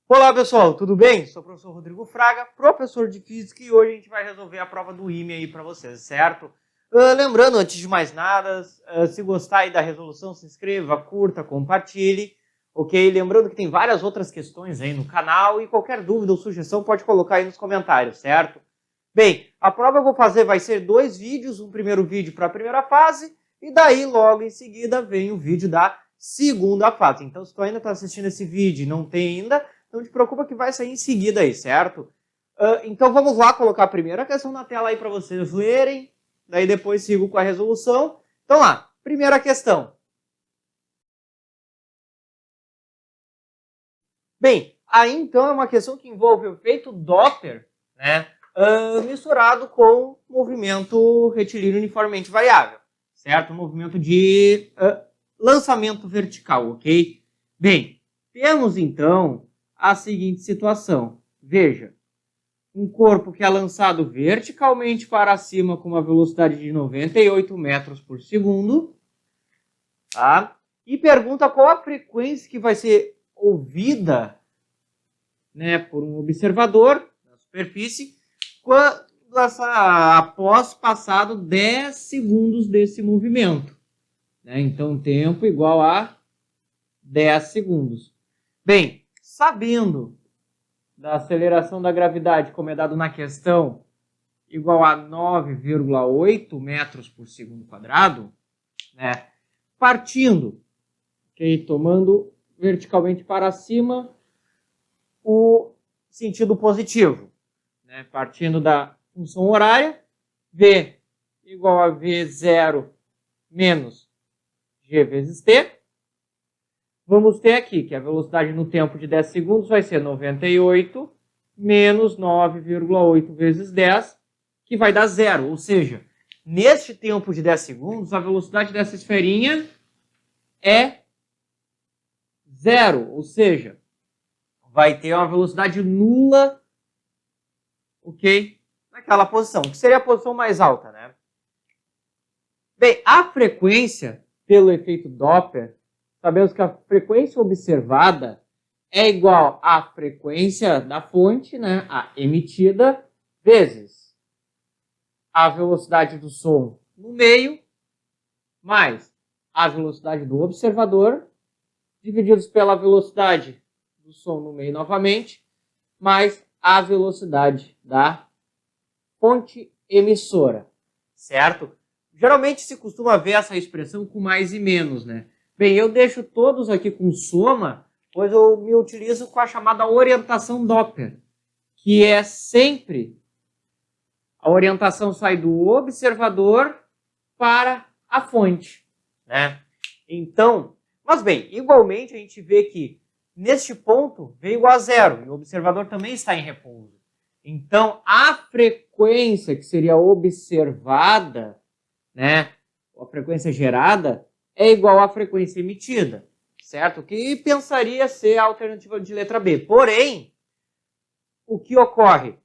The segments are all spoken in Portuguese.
Olá pessoal, tudo bem? Sou o professor Rodrigo Fraga, professor de Física, e hoje a gente vai resolver a prova do IME aí para vocês, certo? Lembrando, antes de mais nada, se gostar aí da resolução, se inscreva, curta, compartilhe, ok? Lembrando que tem várias outras questões aí no canal e qualquer dúvida ou sugestão pode colocar aí nos comentários, certo? Bem, a prova eu vou fazer, vai ser 2 vídeos, um primeiro vídeo para a primeira fase e daí logo em seguida vem o vídeo da segunda fase. Então se tu ainda está assistindo esse vídeo e não tem ainda, não te preocupa que vai sair em seguida aí, certo? Então vamos lá colocar a primeira questão na tela aí para vocês lerem, daí depois sigo com a resolução. Então lá, primeira questão. Bem, aí então é uma questão que envolve o efeito Doppler, né, misturado com movimento retilíneo uniformemente variável, certo? Movimento de lançamento vertical, ok? Bem, temos então a seguinte situação. Veja, um corpo que é lançado verticalmente para cima com uma velocidade de 98 metros por segundo, tá? E pergunta qual a frequência que vai ser ouvida, né, por um observador na superfície após passado 10 segundos desse movimento, né? Então, tempo igual a 10 segundos. Bem, sabendo da aceleração da gravidade, como é dado na questão, igual a 9,8 metros por segundo quadrado, né? Partindo, okay, tomando verticalmente para cima o sentido positivo, né? Partindo da função horária, V igual a V0 menos G vezes T. Vamos ter aqui que a velocidade no tempo de 10 segundos vai ser 98 menos 9,8 vezes 10, que vai dar 0. Ou seja, neste tempo de 10 segundos, a velocidade dessa esferinha é 0. Ou seja, vai ter uma velocidade nula, ok? Naquela posição, que seria a posição mais alta, né? Bem, a frequência, pelo efeito Doppler, sabemos que a frequência observada é igual à frequência da fonte, né, a emitida, vezes a velocidade do som no meio, mais a velocidade do observador, divididos pela velocidade do som no meio novamente, mais a velocidade da fonte emissora, certo? Geralmente se costuma ver essa expressão com mais e menos, né? Bem, eu deixo todos aqui com soma, pois eu me utilizo com a chamada orientação Doppler, que é sempre a orientação sai do observador para a fonte, né? Então, mas bem, igualmente a gente vê que neste ponto V igual a 0 e o observador também está em repouso. Então, a frequência que seria observada, né, a frequência gerada, é igual à frequência emitida, certo? Que pensaria ser a alternativa de letra B. Porém, o que ocorre?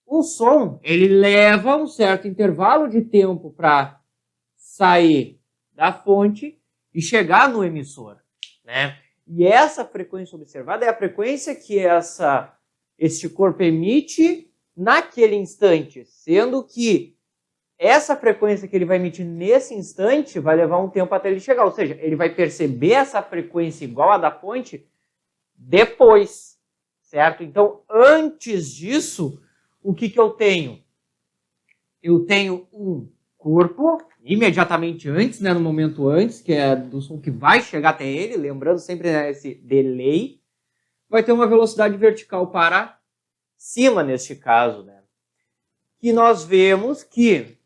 O som, ele leva um certo intervalo de tempo para sair da fonte e chegar no emissor, né? E essa frequência observada é a frequência que este corpo emite naquele instante, sendo que essa frequência que ele vai emitir nesse instante vai levar um tempo até ele chegar. Ou seja, ele vai perceber essa frequência igual à da fonte depois, certo? Então, antes disso, o que eu tenho? Eu tenho um corpo, imediatamente antes, né, no momento antes, que é do som que vai chegar até ele, lembrando sempre, né, esse delay, vai ter uma velocidade vertical para cima neste caso, né? Que nós vemos que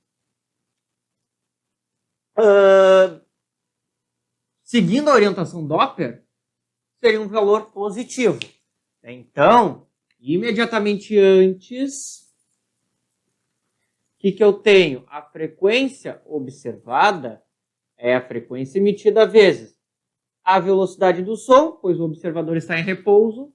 seguindo a orientação Doppler, seria um valor positivo. Então, imediatamente antes, o que eu tenho? A frequência observada é a frequência emitida vezes a velocidade do som, pois o observador está em repouso,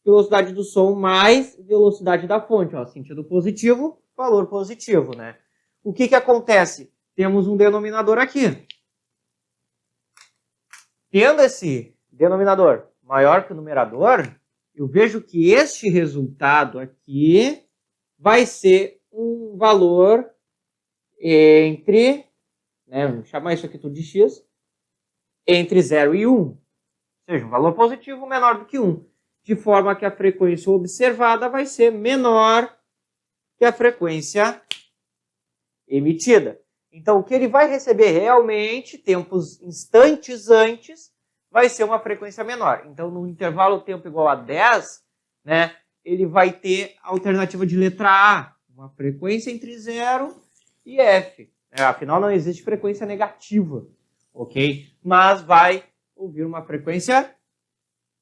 velocidade do som mais velocidade da fonte, ó, sentido positivo, valor positivo, né? O que acontece? Temos um denominador aqui. tendo esse denominador maior que o numerador, eu vejo que este resultado aqui vai ser um valor entre, né, vamos chamar isso aqui tudo de x, entre 0 e 1. Ou seja, um valor positivo menor do que 1. De forma que a frequência observada vai ser menor que a frequência emitida. Então, o que ele vai receber realmente, instantes antes, vai ser uma frequência menor. Então, no intervalo tempo igual a 10, né, ele vai ter a alternativa de letra A, uma frequência entre 0 e F. Afinal, não existe frequência negativa, ok? Mas vai ouvir uma frequência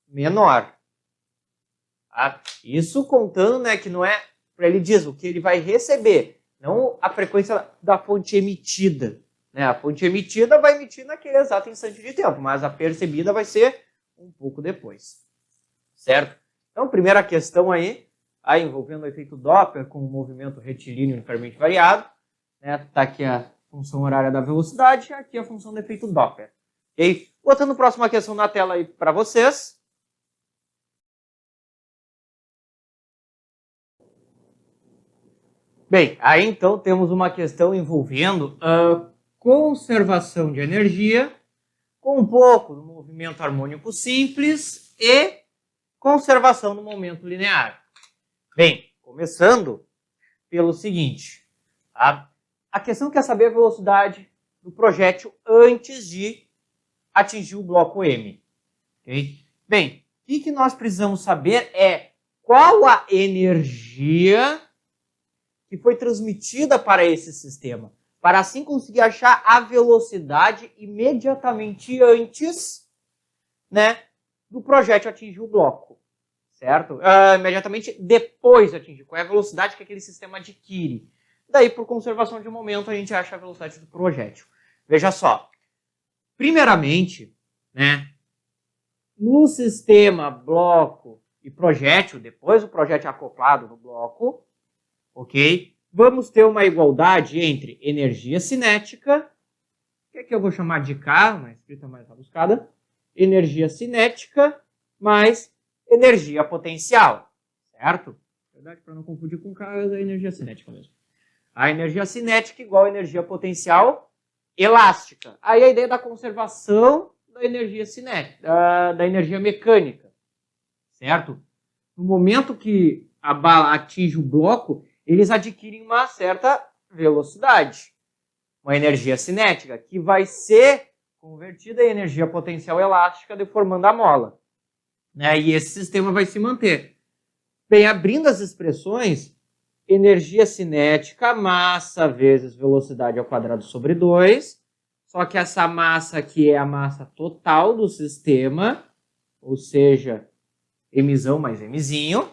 menor. Tá? Isso contando, né, que não é, para ele diz o que ele vai receber, não a frequência da fonte emitida. Né? A fonte emitida vai emitir naquele exato instante de tempo, mas a percebida vai ser um pouco depois. Certo? Então, primeira questão aí envolvendo o efeito Doppler com o movimento retilíneo uniformemente variado. Tá aqui a função horária da velocidade, aqui a função do efeito Doppler. Okay? Botando a próxima questão na tela aí para vocês. Bem, aí então temos uma questão envolvendo a conservação de energia com um pouco do movimento harmônico simples e conservação do momento linear. Bem, começando pelo seguinte, tá? A questão quer saber a velocidade do projétil antes de atingir o bloco M. Okay? Bem, o que nós precisamos saber é qual a energia que foi transmitida para esse sistema, para assim conseguir achar a velocidade imediatamente antes, né, do projétil atingir o bloco, certo? Imediatamente depois de atingir. Qual é a velocidade que aquele sistema adquire? Daí, por conservação de momento, a gente acha a velocidade do projétil. Veja só. Primeiramente, né, no sistema bloco e projétil, depois o projétil acoplado no bloco, ok? Vamos ter uma igualdade entre energia cinética, que aqui eu vou chamar de K, uma escrita mais rebuscada, energia cinética mais energia potencial, certo? Na verdade, para não confundir com K, é a energia cinética mesmo. A energia cinética igual a energia potencial elástica. Aí a ideia da conservação da energia cinética, da energia mecânica, certo? No momento que a bala atinge o bloco, eles adquirem uma certa velocidade, uma energia cinética, que vai ser convertida em energia potencial elástica, deformando a mola. Né? E esse sistema vai se manter. Bem, abrindo as expressões, energia cinética, massa vezes velocidade ao quadrado sobre 2, só que essa massa aqui é a massa total do sistema, ou seja, Mzão mais Mzinho,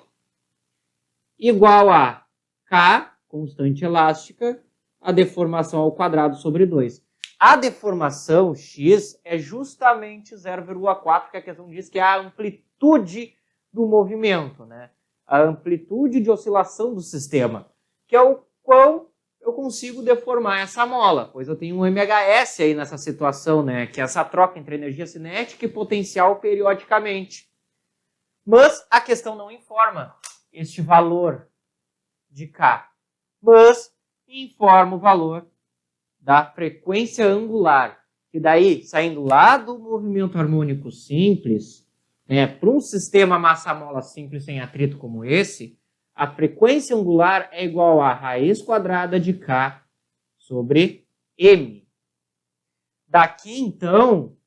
igual a K, constante elástica, a deformação ao quadrado sobre 2. A deformação x é justamente 0,4, que a questão diz que é a amplitude do movimento, né? A amplitude de oscilação do sistema, que é o quão eu consigo deformar essa mola, pois eu tenho um MHS aí nessa situação, né? Que é essa troca entre energia cinética e potencial periodicamente. Mas a questão não informa este valor de K, mas informa o valor da frequência angular, que daí, saindo lá do movimento harmônico simples, né, para um sistema massa-mola simples sem atrito como esse, a frequência angular é igual a raiz quadrada de K sobre M. Daqui, então,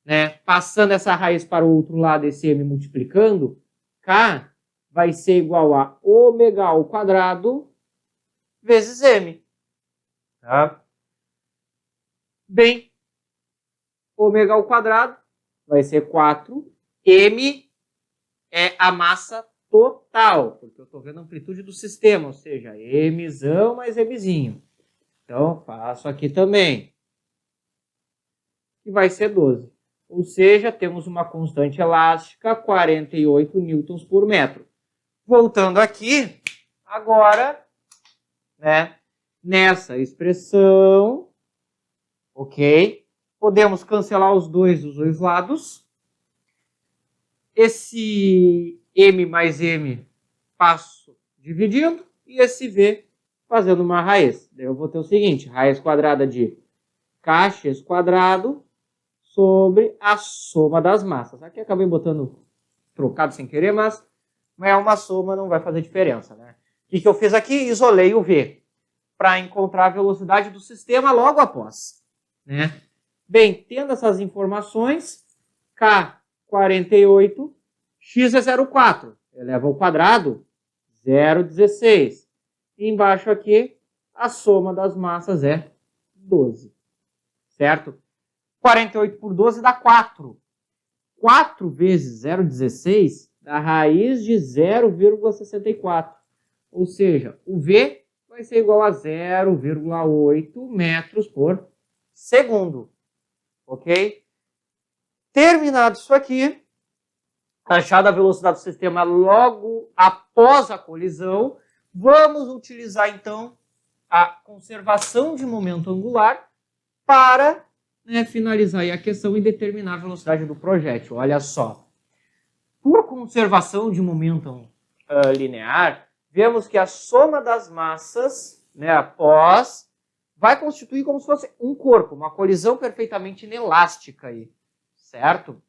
né, passando essa raiz para o outro lado, esse M multiplicando, K vai ser igual a ômega ao quadrado vezes M. Tá? Bem, ômega ao quadrado vai ser 4. M é a massa total, porque eu estou vendo a amplitude do sistema, ou seja, Mzão mais Mzinho. Então, faço aqui também. E vai ser 12. Ou seja, temos uma constante elástica, 48 newtons por metro. Voltando aqui, agora, né, nessa expressão, ok? podemos cancelar os dois lados. Esse m mais m passo dividindo e esse v fazendo uma raiz. Daí eu vou ter o seguinte, raiz quadrada de kx quadrado sobre a soma das massas. Aqui acabei botando trocado sem querer, mas é uma soma, não vai fazer diferença, né? O que eu fiz aqui? Isolei o v para encontrar a velocidade do sistema logo após, né? Bem, tendo essas informações, K 48, X é 0,4, eleva ao quadrado, 0,16. E embaixo aqui, a soma das massas é 12, certo? 48 por 12 dá 4. 4 vezes 0,16 dá raiz de 0,64. Ou seja, o V vai ser igual a 0,8 metros por segundo. Ok? Terminado isso aqui, achada a velocidade do sistema logo após a colisão, vamos utilizar então a conservação de momento angular para finalizar aí a questão e determinar a velocidade do projétil. Olha só. Por conservação de momento linear, vemos que a soma das massas, após, vai constituir como se fosse um corpo, uma colisão perfeitamente inelástica aí, certo?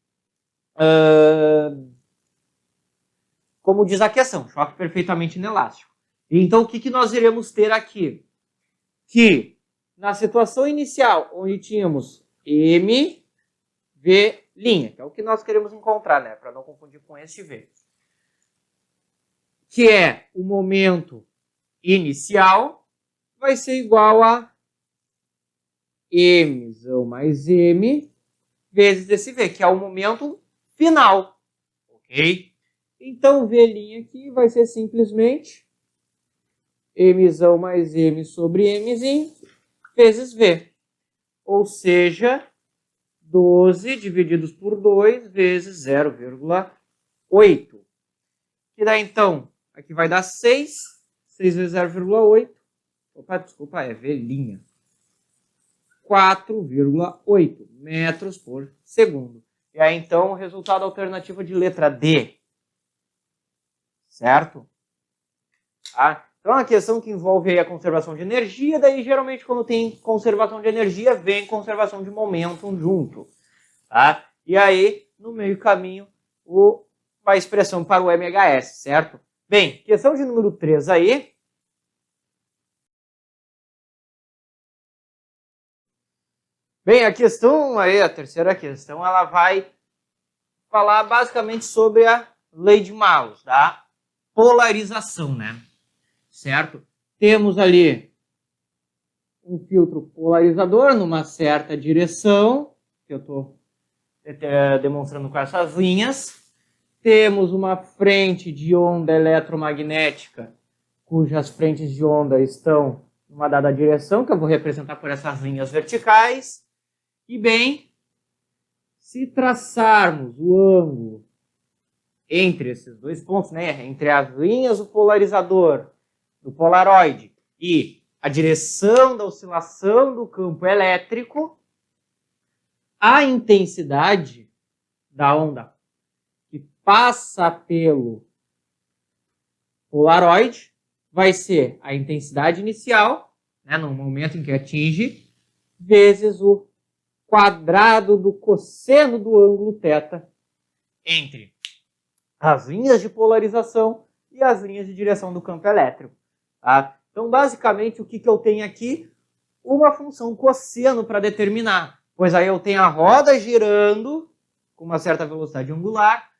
Como diz a questão, choque perfeitamente inelástico. Então, o que nós iremos ter aqui? Que na situação inicial, onde tínhamos M, V', que é o que nós queremos encontrar, né? Para não confundir com este V. Que é o momento inicial, vai ser igual a M mais M vezes esse V, que é o momento final. Ok? Então, o V' aqui vai ser simplesmente M mais M sobre M vezes V. Ou seja, 12 divididos por 2 vezes 0,8. Que dá então, aqui vai dar 6. 6 vezes 0,8. Opa, desculpa, é V'. 4,8 metros por segundo. E aí então, o resultado alternativo de letra D. Certo? Tá? Então, é uma questão que envolve aí a conservação de energia, daí geralmente quando tem conservação de energia, vem conservação de momentum junto. Tá? E aí, no meio caminho, a expressão para o MHS, certo? Bem, questão de número 3 aí. Bem, a questão aí, a terceira questão, ela vai falar basicamente sobre a lei de Malus, da polarização, né? Certo? Temos ali um filtro polarizador numa certa direção, que eu estou demonstrando com essas linhas. Temos uma frente de onda eletromagnética, cujas frentes de onda estão numa dada direção, que eu vou representar por essas linhas verticais. E bem, se traçarmos o ângulo entre esses dois pontos, né, entre as linhas do polarizador, do polaroide, e a direção da oscilação do campo elétrico, a intensidade da onda que passa pelo polaroide vai ser a intensidade inicial, né, no momento em que atinge, vezes o quadrado do cosseno do ângulo θ entre as linhas de polarização e as linhas de direção do campo elétrico. Tá? Então, basicamente, o que eu tenho aqui? Uma função cosseno para determinar. Pois aí eu tenho a roda girando com uma certa velocidade angular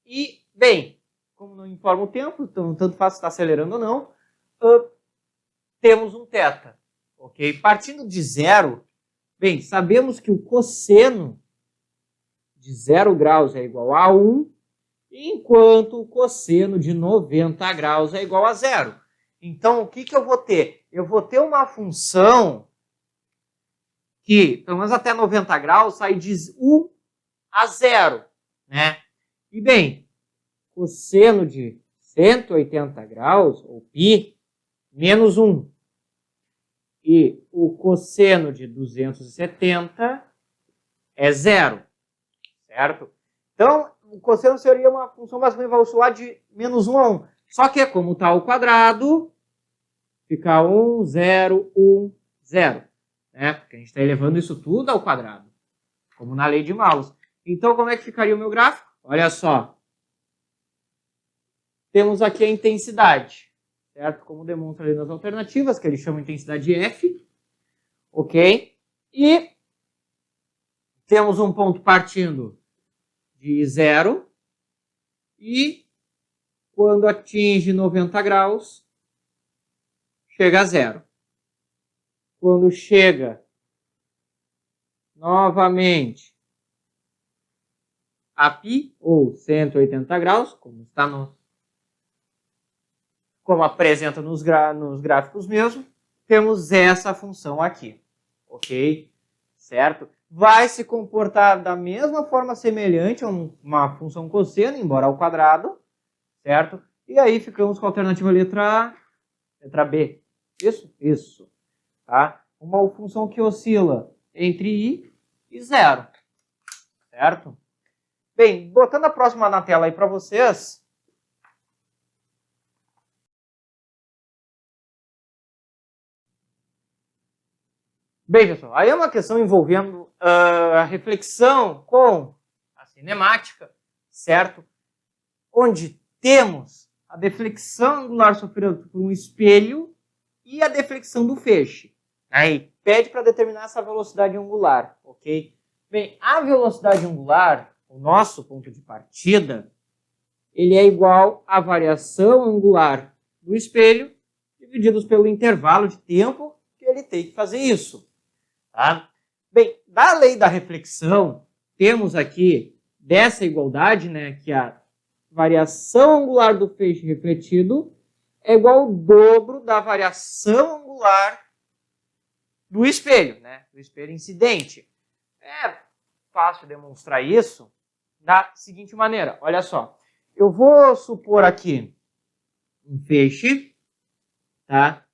e, bem, como não informa o tempo, então tanto faz se está acelerando ou não, temos um θ. Okay? Partindo de zero, bem, sabemos que o cosseno de 0 graus é igual a 1, enquanto o cosseno de 90 graus é igual a 0. Então, o que eu vou ter? Eu vou ter uma função que, pelo menos até 90 graus, sai de 1 a 0. Né? E, bem, cosseno de 180 graus, ou π, menos 1. E o cosseno de 270 é zero, certo? Então, o cosseno seria uma função basicamente vai oscilar de menos 1 a 1. Só que como está ao quadrado, fica 1, 0, 1, 0. Né? Porque a gente está elevando isso tudo ao quadrado, como na lei de Malus. Então, como é que ficaria o meu gráfico? Olha só. Temos aqui a intensidade, certo? Como demonstra ali nas alternativas, que eles chamam de intensidade F. Ok? E temos um ponto partindo de 0. E quando atinge 90 graus, chega a 0. Quando chega novamente a π, ou 180 graus, como está como apresenta nos gráficos mesmo, temos essa função aqui, ok? Certo? Vai se comportar da mesma forma semelhante a uma função cosseno, embora ao quadrado, certo? E aí ficamos com a alternativa letra B. Isso? Isso. Tá? Uma função que oscila entre i e 0, certo? Bem, botando a próxima na tela aí para vocês. Bem, pessoal, aí é uma questão envolvendo a reflexão com a cinemática, certo? Onde temos a deflexão angular sofrida por um espelho e a deflexão do feixe. Aí pede para determinar essa velocidade angular, ok? Bem, a velocidade angular, o nosso ponto de partida, ele é igual à variação angular do espelho divididos pelo intervalo de tempo que ele tem que fazer isso. Tá? Bem, da lei da reflexão, temos aqui dessa igualdade, né, que a variação angular do feixe refletido é igual ao dobro da variação angular do espelho, né, do espelho incidente. É fácil demonstrar isso da seguinte maneira. Olha só, eu vou supor aqui um feixe, tá?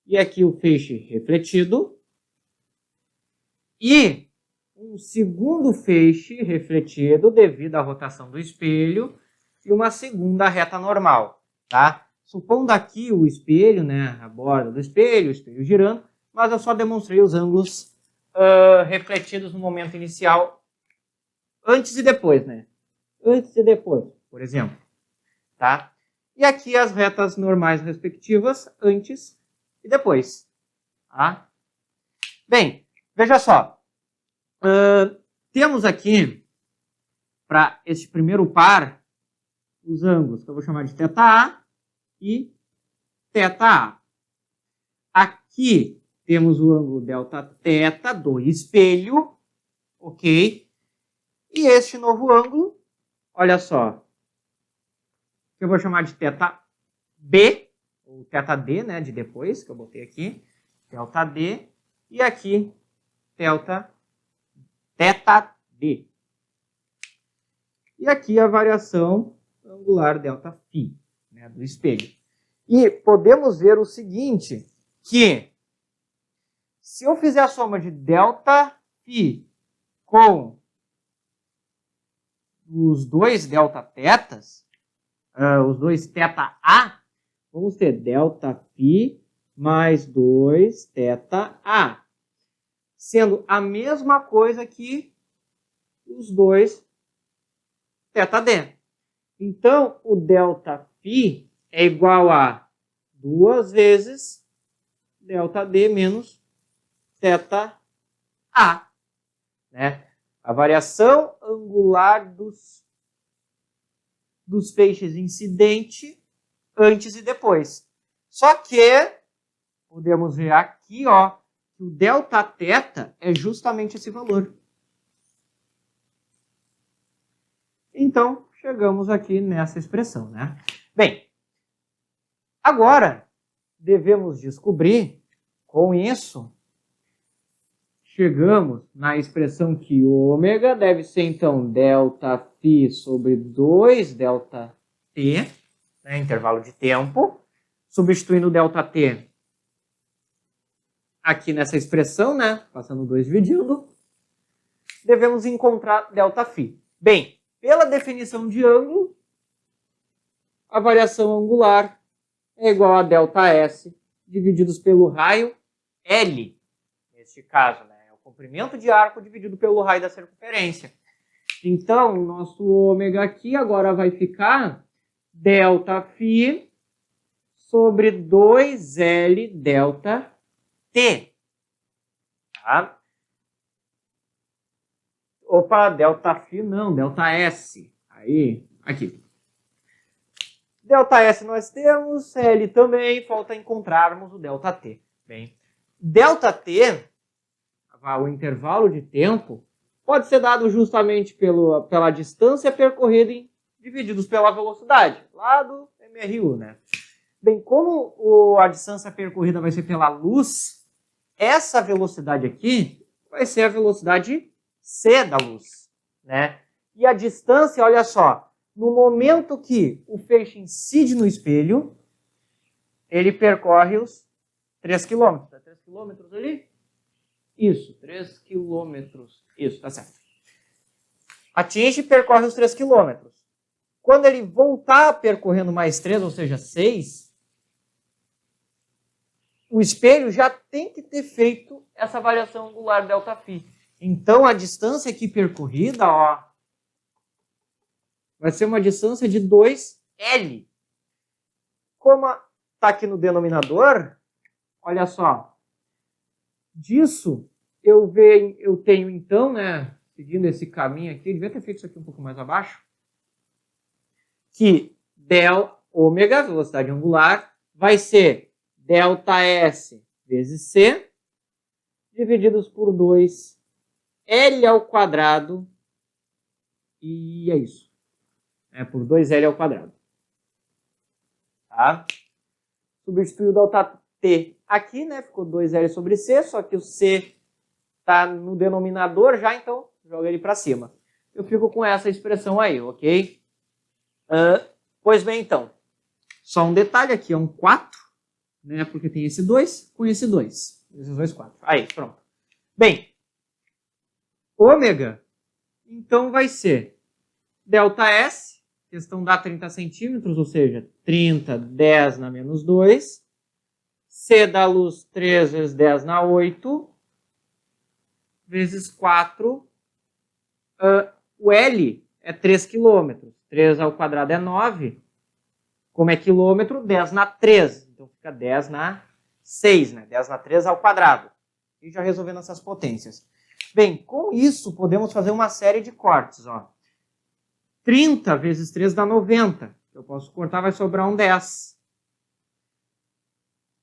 E aqui o feixe refletido. E um segundo feixe refletido devido à rotação do espelho e uma segunda reta normal, tá? Supondo aqui o espelho, né, a borda do espelho, o espelho girando, mas eu só demonstrei os ângulos refletidos no momento inicial, antes e depois, né? Antes e depois, por exemplo, tá? E aqui as retas normais respectivas, antes e depois, tá? Bem, veja só, temos aqui, para este primeiro par, os ângulos que eu vou chamar de θA e θA. Aqui temos o ângulo Δθ do espelho, ok? E este novo ângulo, olha só, que eu vou chamar de θB, ou θD, né, de depois, que eu botei aqui, ΔD, e aqui θD. E aqui a variação angular ΔΦ, né, do espelho. E podemos ver o seguinte, que se eu fizer a soma de ΔΦ com os dois Δθs, os dois θA, vamos ter ΔΦ mais 2θA. Sendo a mesma coisa que os dois θD. Então, o ΔΦ é igual a 2 vezes ΔD menos θA. Né? A variação angular dos feixes incidente antes e depois. Só que podemos ver aqui, ó, que o Δθ é justamente esse valor. Então, chegamos aqui nessa expressão, né? Bem, agora devemos descobrir, com isso, chegamos na expressão que ômega deve ser, então, ΔΦ sobre 2ΔT, né, intervalo de tempo, substituindo o ΔT aqui nessa expressão, né, passando 2 dividindo, devemos encontrar ΔΦ. Bem, pela definição de ângulo, a variação angular é igual a ΔS divididos pelo raio L, neste caso, né? É o comprimento de arco dividido pelo raio da circunferência. Então, o nosso ômega aqui agora vai ficar ΔΦ sobre 2L ΔT. Tá? Opa, ΔΦ não, ΔS. Aí, aqui. ΔS nós temos, L também, falta encontrarmos o ΔT. Bem, ΔT, o intervalo de tempo, pode ser dado justamente pela distância percorrida divididos pela velocidade, lá do MRU, né? Bem, como a distância percorrida vai ser pela luz, essa velocidade aqui vai ser a velocidade c da luz, né? E a distância, olha só, no momento que o feixe incide no espelho, ele percorre os 3 km. Tá 3 km ali? Isso, 3 km. Isso, tá certo. Atinge e percorre os 3 km. Quando ele voltar percorrendo mais 3, ou seja, 6, o espelho já tem que ter feito essa variação angular ΔΦ. Então, a distância aqui percorrida, ó, vai ser uma distância de 2L. Como está aqui no denominador, olha só, disso eu tenho então, né, seguindo esse caminho aqui, eu devia ter feito isso aqui um pouco mais abaixo, que ΔΩ, velocidade angular, vai ser ΔS vezes C, divididos por 2L ao quadrado, e é isso. É por 2L ao quadrado. Tá? Substitui o ΔT aqui, né? Ficou 2L sobre C, só que o C está no denominador já, então joga ele para cima. Eu fico com essa expressão aí, ok? Pois bem, então. Só um detalhe aqui, é um 4, né? Porque tem esse 2 com esse 2. Esses dois 4. Aí, pronto. Bem, ômega, então vai ser ΔS, questão dá 30 centímetros, ou seja, 30, 10 na menos 2. C da luz, 3 vezes 10 na 8. Vezes 4. O L é 3 km. 3 ao quadrado é 9. Como é quilômetro, 10 na 3. Então fica 10 na 6, né? 10 na 3 ao quadrado. E já resolvendo essas potências. Bem, com isso podemos fazer uma série de cortes, ó. 30 vezes 3 dá 90. Eu posso cortar, vai sobrar um 10.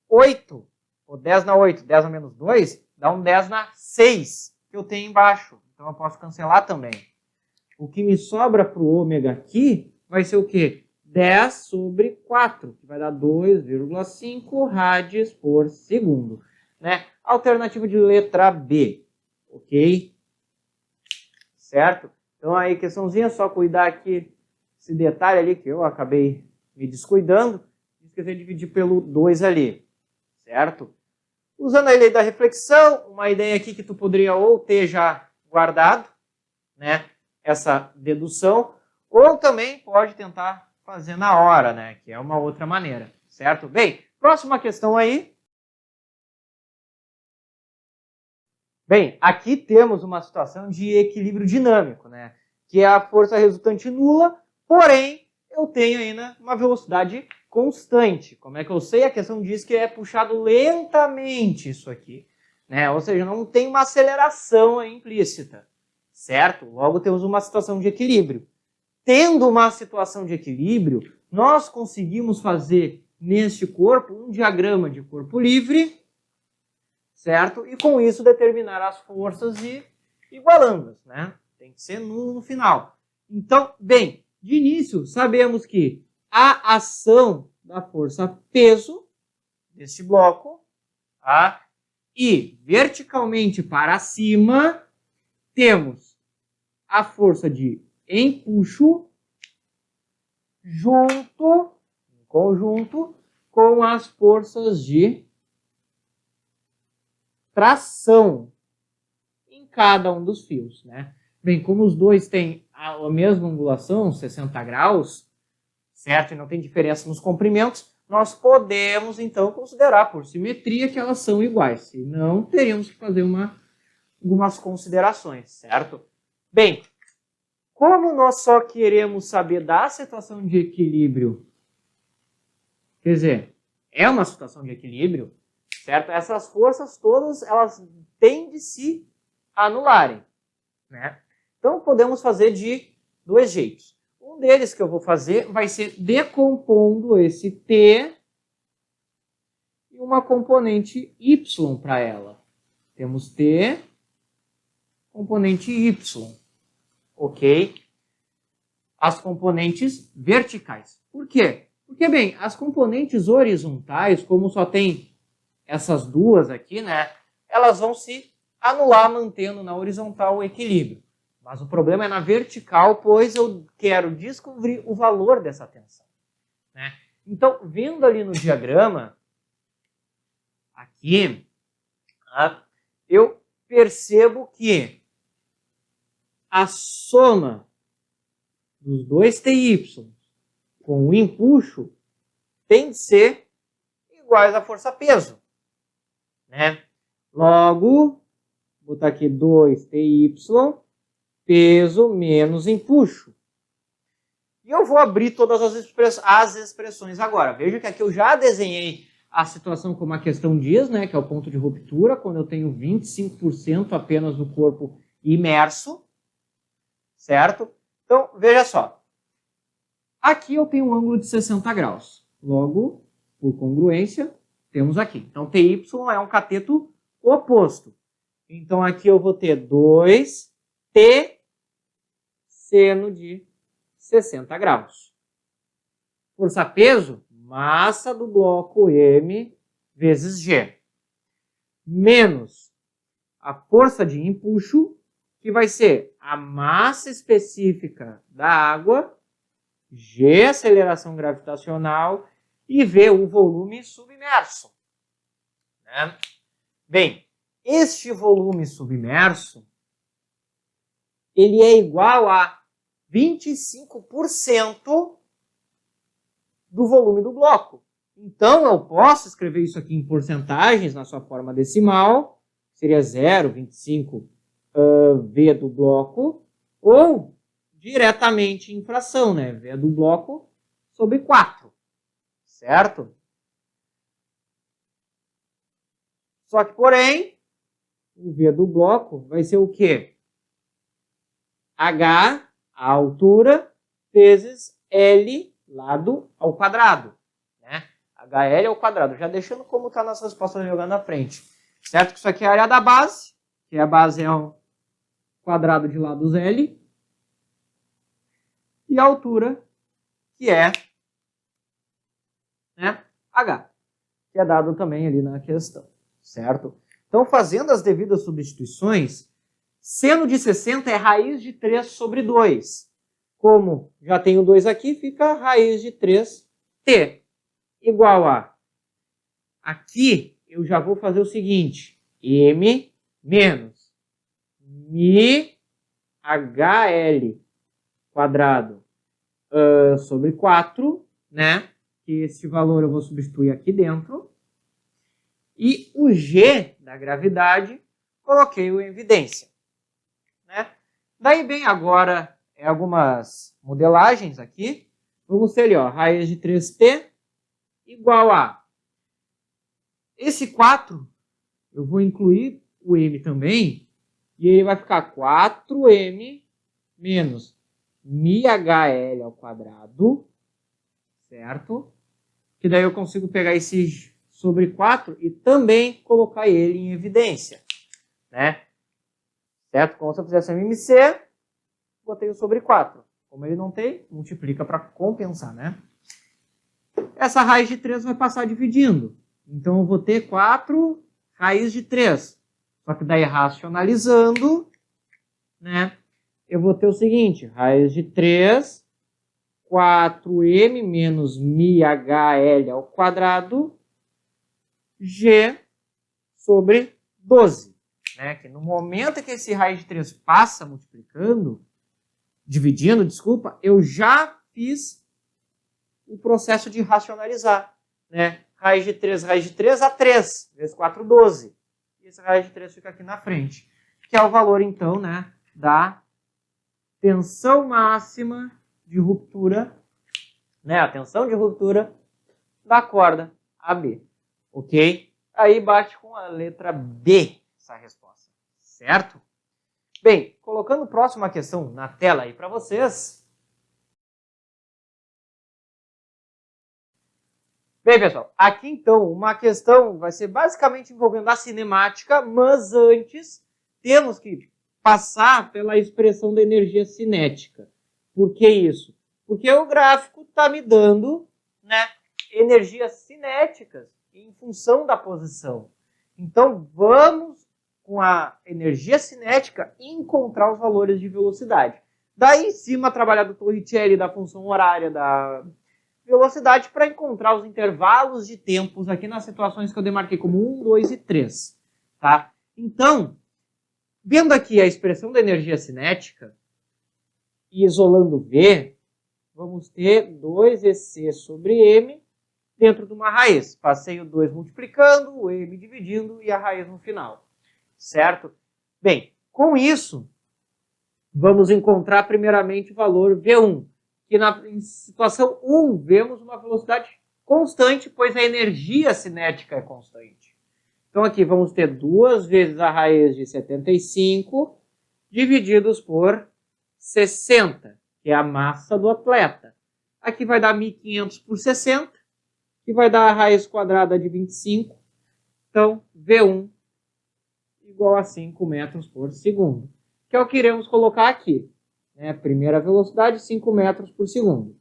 8, ou 10 na 8, 10 a menos 2, dá um 10 na 6, que eu tenho embaixo. Então eu posso cancelar também. O que me sobra para o ômega aqui vai ser o quê? 10 sobre 4, que vai dar 2,5 rádios por segundo. Né? Alternativa de letra B. Ok? Certo? Então aí, questãozinha, só cuidar aqui esse detalhe ali que eu acabei me descuidando. Esqueci de dividir pelo 2 ali. Certo? Usando a lei da reflexão, uma ideia aqui que tu poderia ou ter já guardado, né? Essa dedução, ou também pode tentar fazer na hora, né? Que é uma outra maneira. Certo? Bem, próxima questão aí. Bem, aqui temos uma situação de equilíbrio dinâmico, né? Que é a força resultante nula, porém eu tenho ainda uma velocidade constante. Como é que eu sei? A questão diz que é puxado lentamente isso aqui, né? Ou seja, não tem uma aceleração implícita, certo? Logo temos uma situação de equilíbrio. Tendo uma situação de equilíbrio, nós conseguimos fazer neste corpo um diagrama de corpo livre, certo? E com isso determinar as forças e igualando-as, né? Tem que ser nulo no final. Então, bem, de início sabemos que a ação da força peso deste bloco, tá? E verticalmente para cima temos a força de empuxo em conjunto com as forças de tração em cada um dos fios, né? Bem, como os dois têm a mesma angulação, 60 graus, certo? E não tem diferença nos comprimentos, nós podemos, então, considerar por simetria que elas são iguais. Senão, teríamos que fazer algumas considerações, certo? Bem, como nós só queremos saber da situação de equilíbrio, quer dizer, é uma situação de equilíbrio, certo? Essas forças todas, elas têm de se anularem, né? Então, podemos fazer de dois jeitos. Um deles que eu vou fazer vai ser decompondo esse T e uma componente Y para ela. Temos T, componente Y, ok? As componentes verticais. Por quê? Porque, bem, as componentes horizontais, como só tem essas duas aqui, né? Elas vão se anular mantendo na horizontal o equilíbrio. Mas o problema é na vertical, pois eu quero descobrir o valor dessa tensão, né? Então, vendo ali no diagrama, aqui, eu percebo que a soma dos dois TY com o empuxo tem de ser iguais à força-peso, né? Logo, vou botar aqui 2TY, peso menos empuxo. E eu vou abrir todas as expressões agora. Veja que aqui eu já desenhei a situação como a questão diz, né, que é o ponto de ruptura, quando eu tenho 25% apenas do corpo imerso, certo? Então, veja só. Aqui eu tenho um ângulo de 60 graus. Logo, por congruência, temos aqui. Então, TY é um cateto oposto. Então, aqui eu vou ter 2T seno de 60 graus. Força-peso, massa do bloco M vezes G. Menos a força de empuxo, que vai ser a massa específica da água, G, aceleração gravitacional, e V, o volume submerso, né? Bem, este volume submerso, ele é igual a 25% do volume do bloco. Então, eu posso escrever isso aqui em porcentagens na sua forma decimal, seria 0,25 V do bloco, ou diretamente em fração, né? V do bloco sobre 4, certo? Só que, porém, o V do bloco vai ser o quê? H, a altura, vezes L, lado ao quadrado, né? HL ao quadrado, já deixando como está nas respostas jogando na frente. Certo que isso aqui é a área da base, que a base é o quadrado de lados L, e a altura, que é, né, H, que é dado também ali na questão, certo? Então, fazendo as devidas substituições, seno de 60 é raiz de 3 sobre 2. Como já tenho 2 aqui, fica raiz de 3t igual a... Aqui eu já vou fazer o seguinte, m menos mi hl quadrado sobre 4, né? Que esse valor eu vou substituir aqui dentro. E o g da gravidade, coloquei-o em evidência, né? Daí, bem, agora algumas modelagens aqui. Vamos ter ali, ó, raiz de 3t igual a... Esse 4, eu vou incluir o m também, e ele vai ficar 4m menos μhl ao quadrado, certo? Que daí eu consigo pegar esse sobre 4 e também colocar ele em evidência, né? Certo? Como se eu fizesse MMC, botei o sobre 4. Como ele não tem, multiplica para compensar, né? Essa raiz de 3 vai passar dividindo. Então, eu vou ter 4 raiz de 3. Só que daí, racionalizando, né? Eu vou ter o seguinte, raiz de 3, 4m menos μhl ao quadrado, g sobre 12. né, que no momento que esse raiz de 3 passa dividindo, desculpa, eu já fiz o processo de racionalizar, né? Raiz de 3 a 3, vezes 4, 12. E esse raiz de 3 fica aqui na frente, que é o valor, então, né, da tensão máxima de ruptura, né, a tensão de ruptura da corda AB, ok? Aí bate com a letra B essa resposta, certo? Bem, colocando próxima questão na tela aí para vocês. Bem, pessoal, aqui então uma questão vai ser basicamente envolvendo a cinemática, mas antes temos que passar pela expressão da energia cinética. Por que isso? Porque o gráfico está me dando, né, energias cinéticas em função da posição. Então, vamos, com a energia cinética, encontrar os valores de velocidade. Daí, em cima, trabalhar do Torricelli, da função horária, da velocidade, para encontrar os intervalos de tempos aqui nas situações que eu demarquei como 1, 2 e 3. Tá? Então, vendo aqui a expressão da energia cinética e isolando V, vamos ter 2EC sobre M dentro de uma raiz. Passei o 2 multiplicando, o M dividindo e a raiz no final. Certo? Bem, com isso, vamos encontrar primeiramente o valor V1. Que em situação 1 vemos uma velocidade constante, pois a energia cinética é constante. Então aqui vamos ter 2 vezes a raiz de 75 divididos por 60, que é a massa do atleta. Aqui vai dar 1.500 por 60, que vai dar a raiz quadrada de 25. Então, V1 igual a 5 metros por segundo, que é o que iremos colocar aqui. Né? Primeira velocidade, 5 metros por segundo.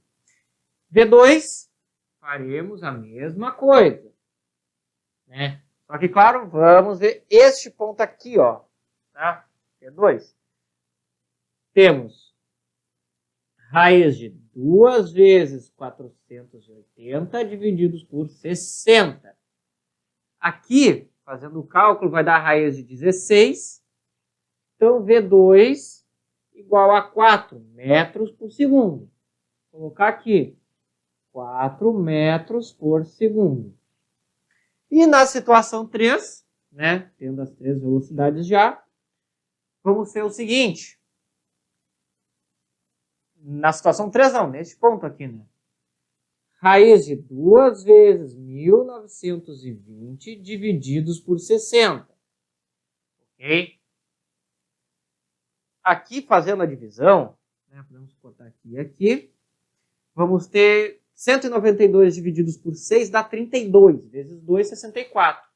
V2, faremos a mesma coisa. Né? Só que, claro, vamos ver este ponto aqui, ó. Tá? V2. Temos raiz de 2 vezes 480 divididos por 60. Aqui, fazendo o cálculo, vai dar raiz de 16. Então, V2 igual a 4 metros por segundo. Vou colocar aqui 4 metros por segundo. E na situação 3, né, tendo as 3 velocidades já, vamos ter o seguinte. Na situação 3 não, neste ponto aqui, né? Raiz de 2 vezes 1920 divididos por 60. Ok? Aqui, fazendo a divisão, né, podemos cortar aqui e aqui, vamos ter 192 divididos por 6 dá 32, vezes 2, 64.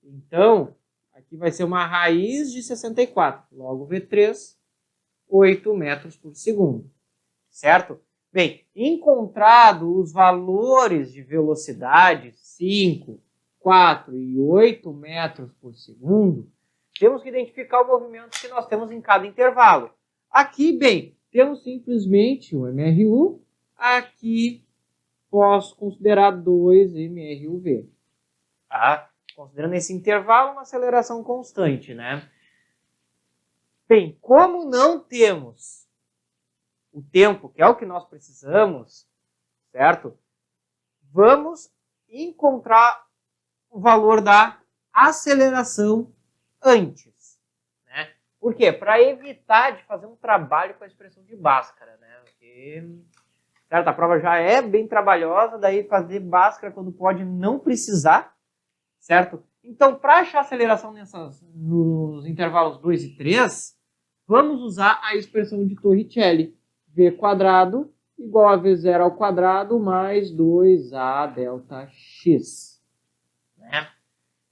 Então, aqui vai ser uma raiz de 64. Logo, V3, 8 metros por segundo. Certo? Bem, encontrado os valores de velocidade, 5, 4 e 8 metros por segundo, temos que identificar o movimento que nós temos em cada intervalo. Aqui, bem, temos simplesmente o MRU. Aqui, posso considerar 2 MRUV. Tá? Considerando esse intervalo, uma aceleração constante, né? Bem, como não temos o tempo, que é o que nós precisamos, certo? Vamos encontrar o valor da aceleração antes, né? Por quê? Para evitar de fazer um trabalho com a expressão de Bhaskara, né? Porque, certo, a prova já é bem trabalhosa, daí fazer Bhaskara quando pode não precisar, certo? Então, para achar aceleração nos intervalos 2 e 3, vamos usar a expressão de Torricelli. V quadrado igual a V0 ao quadrado mais 2A delta X. Né?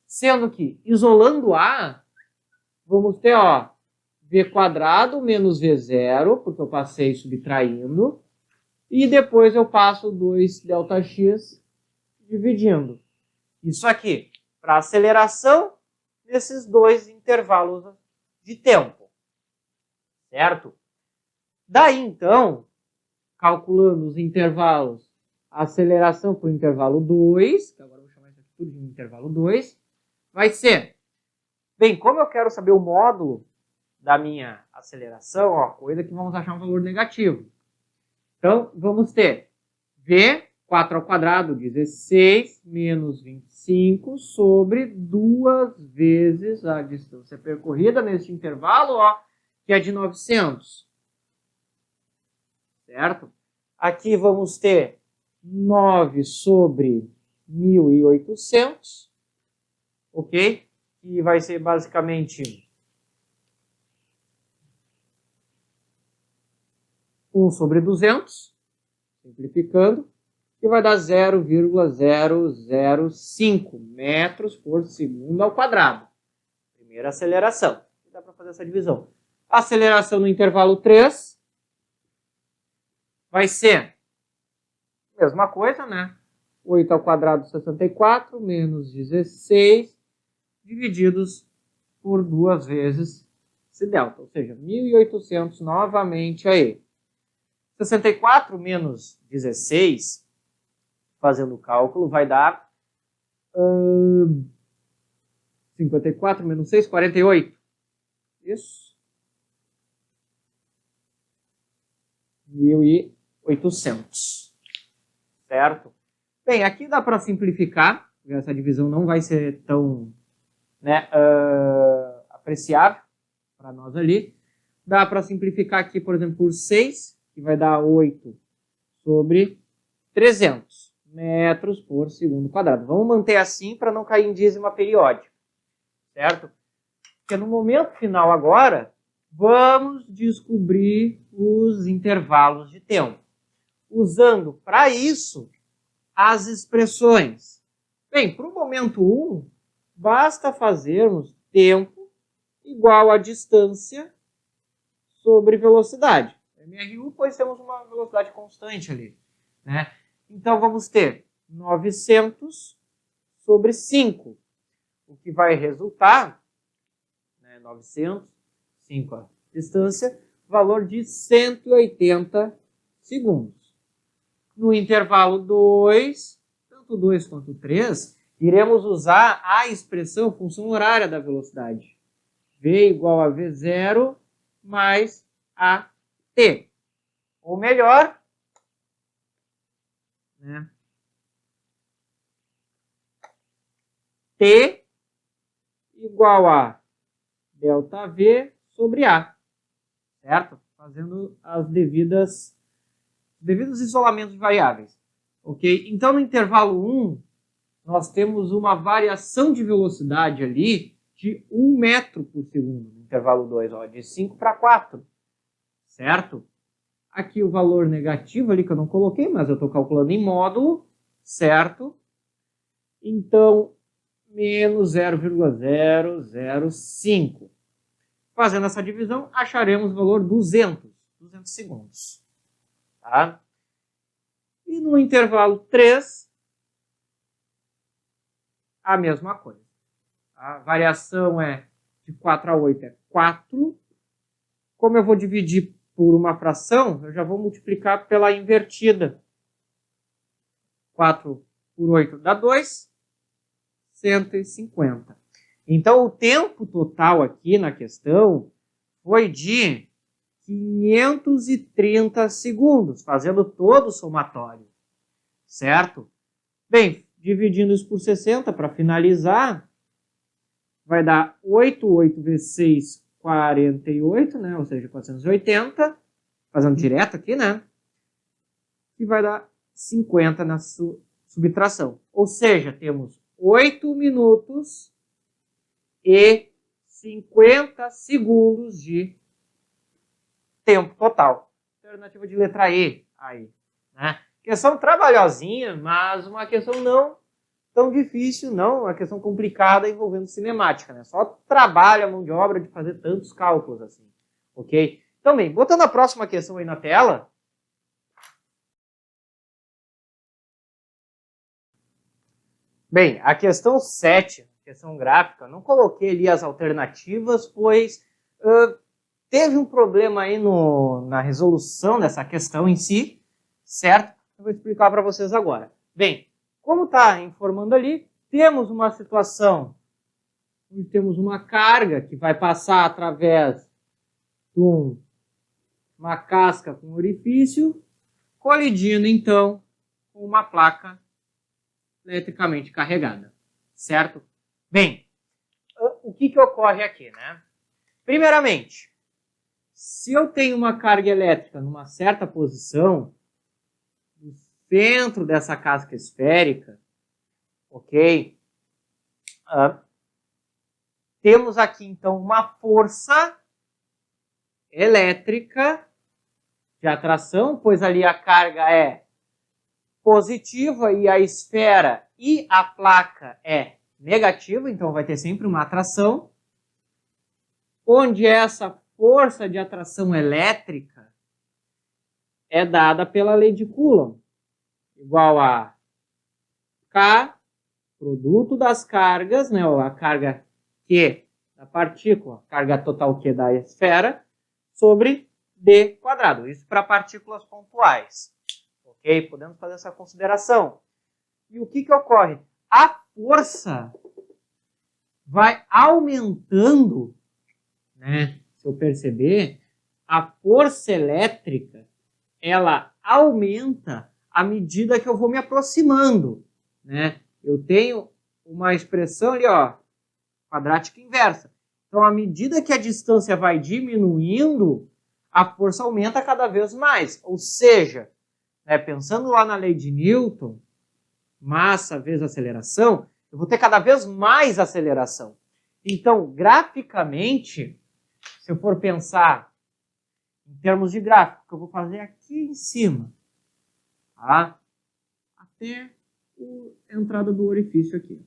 Sendo que, isolando A, vamos ter, ó, V quadrado menos V0, porque eu passei subtraindo, e depois eu passo 2 delta X dividindo. Isso aqui, para aceleração nesses dois intervalos de tempo. Certo? Daí, então, calculando os intervalos, a aceleração para o intervalo 2, que agora eu vou chamar isso aqui tudo de intervalo 2, vai ser Bem, como eu quero saber o módulo da minha aceleração, ó, coisa que vamos achar um valor negativo. Então, vamos ter V, 4 ao quadrado, 16, menos 25, sobre 2 vezes a distância percorrida nesse intervalo, ó, que é de 900. Certo? Aqui vamos ter 9 sobre 1.800, ok? Que vai ser basicamente 1 sobre 200, simplificando, que vai dar 0,005 metros por segundo ao quadrado. Primeira aceleração. Dá para fazer essa divisão. Aceleração no intervalo 3 vai ser a mesma coisa, né? 8 ao quadrado, 64, menos 16, divididos por 2 vezes esse delta, ou seja, 1.800 novamente aí. 64 menos 16, fazendo o cálculo, vai dar 54 menos 6, 48. Isso. 1.800. Certo? Bem, aqui dá para simplificar. Essa divisão não vai ser tão, né, apreciável para nós ali. Dá para simplificar aqui, por exemplo, por 6, que vai dar 8 sobre 300 metros por segundo quadrado. Vamos manter assim para não cair em dízima periódica, certo? Porque no momento final agora, vamos descobrir os intervalos de tempo, usando para isso as expressões. Bem, para o momento 1, basta fazermos tempo igual a distância sobre velocidade. MRU, pois temos uma velocidade constante ali, né? Então, vamos ter 900 sobre 5, o que vai resultar, né, 900, 5 a distância, valor de 180 segundos. No intervalo 2, tanto 2 quanto 3, iremos usar a expressão função horária da velocidade. V igual a V0 mais a T. Ou melhor, né, T igual a delta V sobre A. Certo? Fazendo as devidos isolamentos de variáveis. Ok? Então, no intervalo 1, nós temos uma variação de velocidade ali de 1 metro por segundo. No intervalo 2, ó, de 5 para 4. Certo? Aqui o valor negativo ali que eu não coloquei, mas eu estou calculando em módulo, certo? Então, menos 0,005. Fazendo essa divisão, acharemos o valor 200 segundos. Tá? E no intervalo 3, a mesma coisa. A variação é de 4 a 8, é 4. Como eu vou dividir por uma fração, eu já vou multiplicar pela invertida. 4 por 8 dá 2, 150. Então, o tempo total aqui na questão foi de 530 segundos, fazendo todo o somatório. Certo? Bem, dividindo isso por 60 para finalizar, vai dar 8 vezes 6, 48, né? Ou seja, 480, fazendo direto aqui, né? E vai dar 50 na subtração. Ou seja, temos 8 minutos e 50 segundos de tempo total. Alternativa de letra E aí, né? Questão trabalhosinha, mas uma questão não tão difícil, não, uma questão complicada envolvendo cinemática, né? Só trabalha a mão de obra de fazer tantos cálculos assim, ok? Então, bem, botando a próxima questão aí na tela. Bem, a questão 7, questão gráfica, não coloquei ali as alternativas, pois teve um problema aí na resolução dessa questão em si, certo? Eu vou explicar para vocês agora. Bem, como está informando ali, temos uma situação onde temos uma carga que vai passar através de uma casca com orifício, colidindo então com uma placa eletricamente carregada, certo? Bem, o que ocorre aqui, né? Primeiramente, se eu tenho uma carga elétrica numa certa posição, no centro dessa casca esférica, ok? Temos aqui, então, uma força elétrica de atração, pois ali a carga é positiva e a esfera e a placa é negativa, então vai ter sempre uma atração, onde essa força de atração elétrica é dada pela lei de Coulomb, igual a K, produto das cargas, né, ou a carga Q da partícula, carga total Q da esfera, sobre D quadrado. Isso para partículas pontuais. Ok? Podemos fazer essa consideração. E o que ocorre? A força vai aumentando, né? Se eu perceber, a força elétrica, ela aumenta à medida que eu vou me aproximando, né? Eu tenho uma expressão ali, ó, quadrática inversa. Então, à medida que a distância vai diminuindo, a força aumenta cada vez mais. Ou seja, né, pensando lá na lei de Newton, massa vezes aceleração, eu vou ter cada vez mais aceleração. Então, graficamente, se eu for pensar em termos de gráfico, que eu vou fazer aqui em cima, tá? Até a entrada do orifício aqui.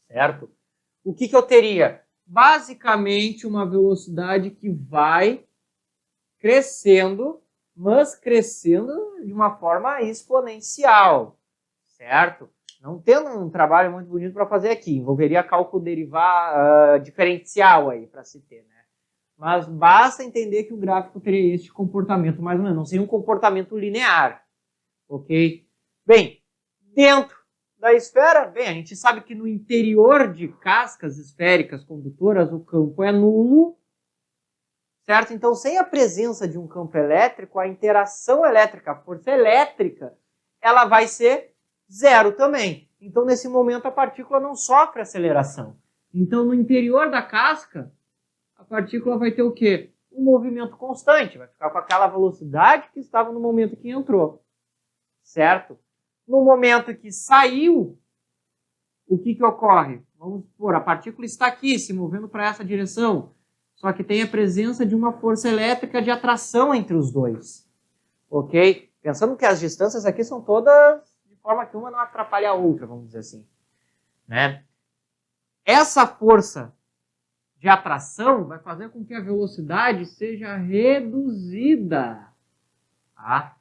Certo? O que eu teria? Basicamente, uma velocidade que vai crescendo, mas crescendo de uma forma exponencial, certo? Não tendo um trabalho muito bonito para fazer aqui, envolveria cálculo diferencial aí para se ter, né? Mas basta entender que o gráfico teria este comportamento, mais ou menos, não seria um comportamento linear, ok? Bem, dentro da esfera, bem, a gente sabe que no interior de cascas esféricas condutoras o campo é nulo, certo? Então, sem a presença de um campo elétrico, a interação elétrica, a força elétrica, ela vai ser zero também. Então, nesse momento, a partícula não sofre aceleração. Então, no interior da casca, a partícula vai ter o quê? Um movimento constante, vai ficar com aquela velocidade que estava no momento que entrou, certo? No momento que saiu, o que ocorre? Vamos supor, a partícula está aqui, se movendo para essa direção, só que tem a presença de uma força elétrica de atração entre os dois, ok? Pensando que as distâncias aqui são todas de forma que uma não atrapalha a outra, vamos dizer assim, né? Essa força de atração vai fazer com que a velocidade seja reduzida, tá?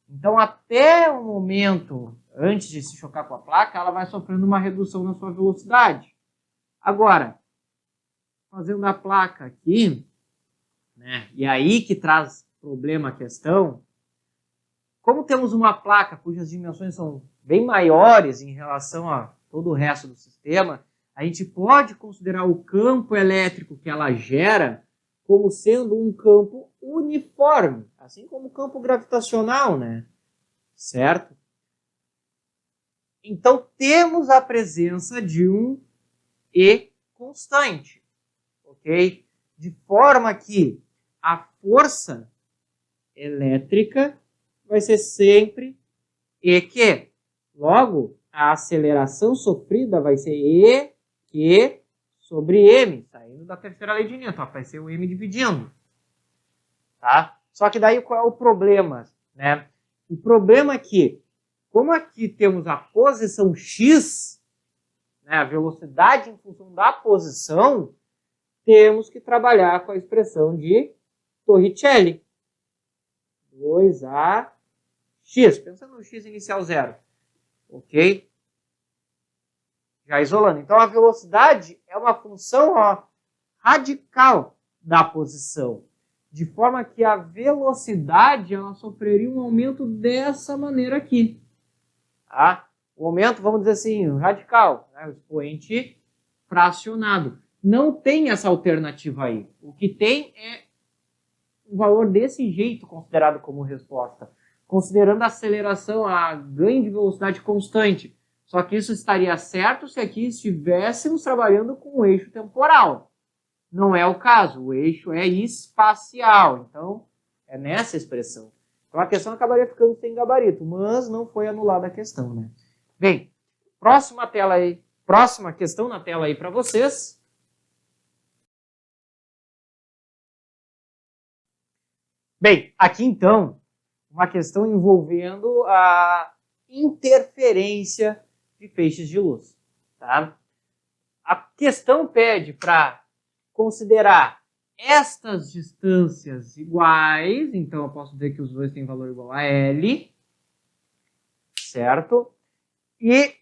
Então, até o momento, antes de se chocar com a placa, ela vai sofrendo uma redução na sua velocidade. Agora, fazendo a placa aqui, né, e aí que traz problema a questão, como temos uma placa cujas dimensões são bem maiores em relação a todo o resto do sistema, a gente pode considerar o campo elétrico que ela gera como sendo um campo uniforme, assim como o campo gravitacional, né? Certo? Então, temos a presença de um E constante, ok? De forma que a força elétrica vai ser sempre EQ. Logo, a aceleração sofrida vai ser EQ sobre M, saindo da terceira lei de Newton, vai ser o M dividindo. Tá? Só que daí qual é o problema? Né? O problema é que, como aqui temos a posição X, né, a velocidade em função da posição, temos que trabalhar com a expressão de Torricelli. 2AX, pensando no X inicial zero. Ok? Já isolando. Então, a velocidade é uma função radical da posição. De forma que a velocidade ela sofreria um aumento dessa maneira aqui. Tá? O aumento, vamos dizer assim, radical. Né? O expoente fracionado. Não tem essa alternativa aí. O que tem é um valor desse jeito considerado como resposta, considerando a aceleração, a ganho de velocidade constante. Só que isso estaria certo se aqui estivéssemos trabalhando com o eixo temporal. Não é o caso, o eixo é espacial, então é nessa expressão. Então a questão acabaria ficando sem gabarito, mas não foi anulada a questão, né? Bem, próxima questão na tela aí para vocês. Bem, aqui então, uma questão envolvendo a interferência de feixes de luz. Tá? A questão pede para considerar estas distâncias iguais, então eu posso dizer que os dois têm valor igual a L, certo? E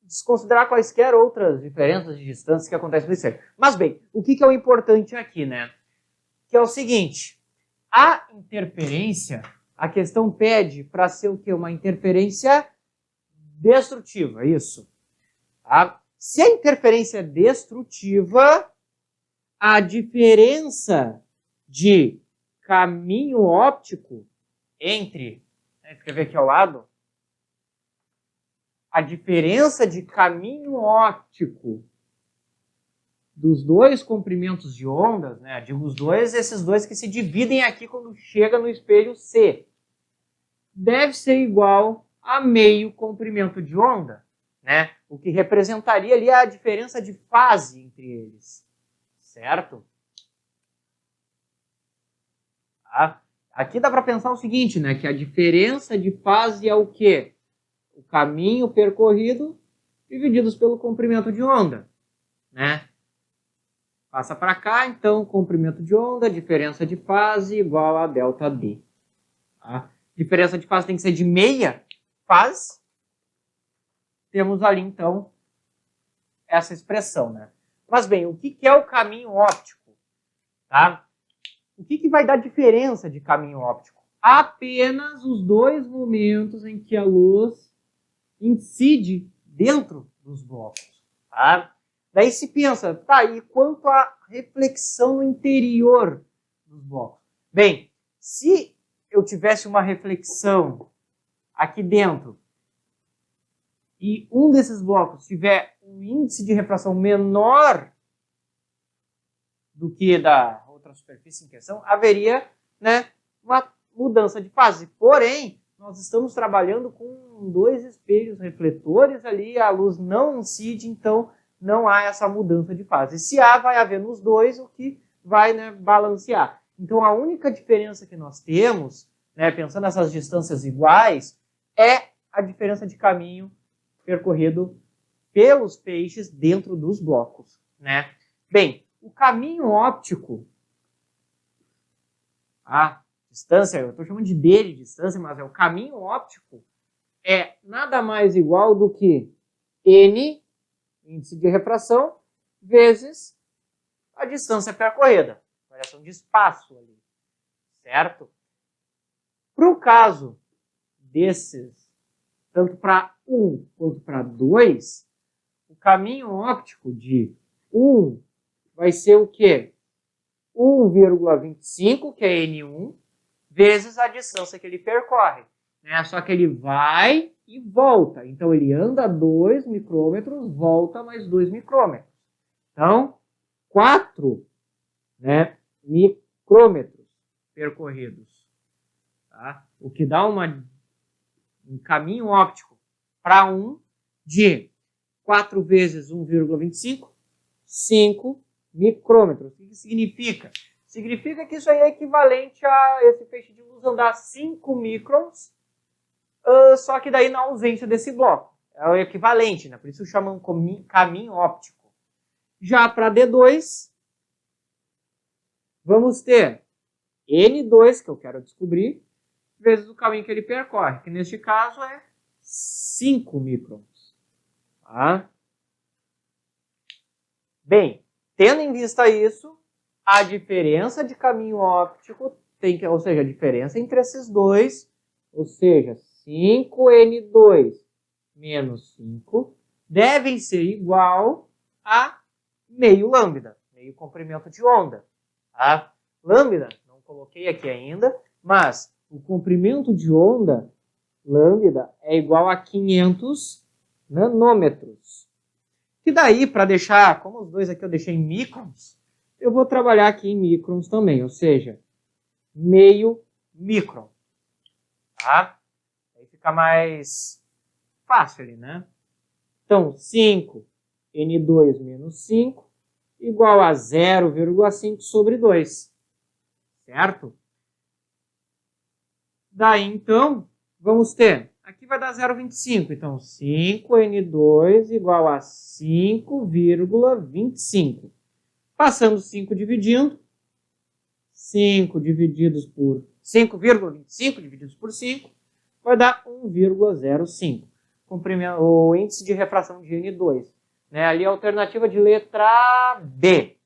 desconsiderar quaisquer outras diferenças de distância que acontecem no espelho. Mas bem, o que é o importante aqui, né? Que é o seguinte, a interferência, a questão pede para ser o quê? Uma interferência destrutiva, isso. Tá? Se a interferência é destrutiva, a diferença de caminho óptico entre, vou escrever aqui ao lado, a diferença de caminho óptico dos dois comprimentos de ondas, né? Digo os dois, esses dois que se dividem aqui quando chega no espelho C, deve ser igual a meio comprimento de onda, né? O que representaria ali a diferença de fase entre eles, certo? Tá? Aqui dá para pensar o seguinte, né? Que a diferença de fase é o quê? O caminho percorrido divididos pelo comprimento de onda, né? Passa para cá, então, comprimento de onda, diferença de fase igual a ΔD. Tá? Diferença de fase tem que ser de meia fase. Temos ali, então, essa expressão, né? Mas, bem, o que é o caminho óptico? Tá? O que vai dar diferença de caminho óptico? Apenas os dois momentos em que a luz incide dentro dos blocos. Tá? Daí se pensa, tá, e quanto à reflexão no interior dos blocos? Bem, se eu tivesse uma reflexão aqui dentro e um desses blocos tiver um índice de refração menor do que da outra superfície em questão, haveria, né, uma mudança de fase. Porém, nós estamos trabalhando com dois espelhos refletores ali, a luz não incide, então não há essa mudança de fase. Se há, vai haver nos dois o que vai, né, balancear. Então a única diferença que nós temos, né, pensando nessas distâncias iguais, é a diferença de caminho percorrido pelos feixes dentro dos blocos, né? Bem, o caminho óptico, a distância, eu estou chamando de D de distância, mas é o caminho óptico, é nada mais igual do que N, índice de refração, vezes a distância percorrida, variação de espaço ali, certo? Para o caso desses, tanto para 1 quanto para 2, o caminho óptico de 1 vai ser o quê? 1,25, que é N1, vezes a distância que ele percorre. Né? Só que ele vai e volta. Então, ele anda 2 micrômetros, volta mais 2 micrômetros. Então, 4, né, micrômetros percorridos. Tá? O que dá um caminho óptico para 1 de 4 vezes 1,25, 5 micrômetros. O que significa? Significa que isso aí é equivalente a esse feixe de luz andar 5 microns, só que daí na ausência desse bloco. É o equivalente, né? Por isso chamam caminho óptico. Já para D2, vamos ter N2, que eu quero descobrir, vezes o caminho que ele percorre, que neste caso é 5 microns. Tá? Bem, tendo em vista isso, a diferença de caminho óptico ou seja, a diferença entre esses dois, ou seja, 5N2 menos 5, devem ser igual a meio lambda, meio comprimento de onda. Tá? Lambda, não coloquei aqui ainda, mas o comprimento de onda, lambda, é igual a 500 nanômetros. E daí, para deixar, como os dois aqui eu deixei em microns, eu vou trabalhar aqui em microns também, ou seja, meio micron. Tá? Aí fica mais fácil ali, né? Então, 5N2 menos 5 igual a 0,5 sobre 2. Certo? Daí, então, vamos ter... Aqui vai dar 0,25. Então, 5N2 igual a 5,25. Passando 5 dividindo. 5 divididos por 5,25 divididos por 5 vai dar 1,05. O índice de refração de N2. Né? Ali é a alternativa de letra B.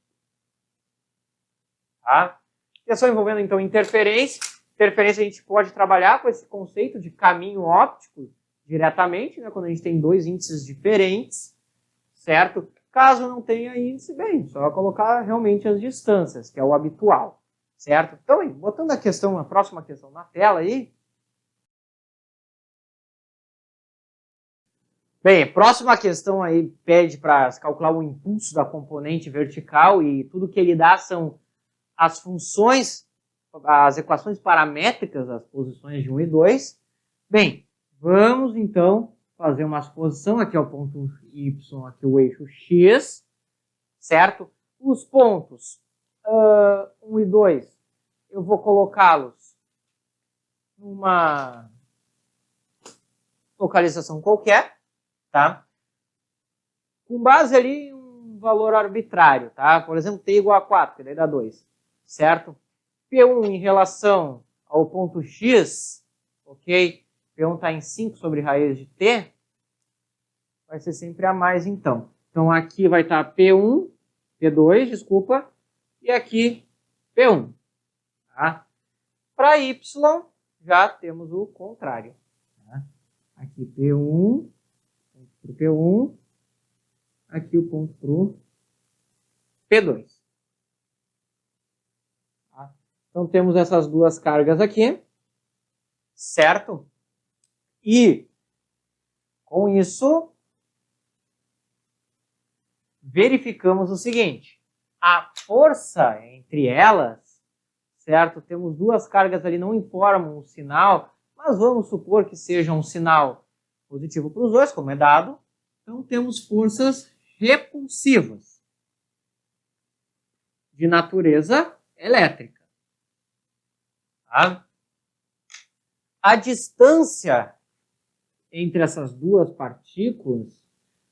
Tá? Questão envolvendo, então, interferência. Interferência a gente pode trabalhar com esse conceito de caminho óptico diretamente, né? Quando a gente tem dois índices diferentes, certo? Caso não tenha índice, bem, só colocar realmente as distâncias, que é o habitual, certo? Então, botando a questão, a próxima questão na tela aí. Bem, próxima questão aí pede para calcular o impulso da componente vertical e tudo que ele dá são as funções, as equações paramétricas das posições de 1 e 2. Bem, vamos então fazer uma suposição. Aqui é o ponto Y, aqui o eixo X, certo? Os pontos 1 e 2, eu vou colocá-los numa localização qualquer, tá? Com base ali em um valor arbitrário, tá? Por exemplo, t igual a 4, que daí dá 2, certo? P1 em relação ao ponto X, ok? P1 está em 5 sobre raiz de t, vai ser sempre a mais então. Então aqui vai estar P1, P2, desculpa, e aqui P1. Tá? Para Y, já temos o contrário. Tá? Aqui P1, para o P1, aqui o ponto para o P2. Tá? Então temos essas duas cargas aqui, certo? E com isso, verificamos o seguinte, a força entre elas, certo? Temos duas cargas ali, não informam um sinal, mas vamos supor que seja um sinal positivo para os dois, como é dado. Então temos forças repulsivas de natureza elétrica. Tá? A distância entre essas duas partículas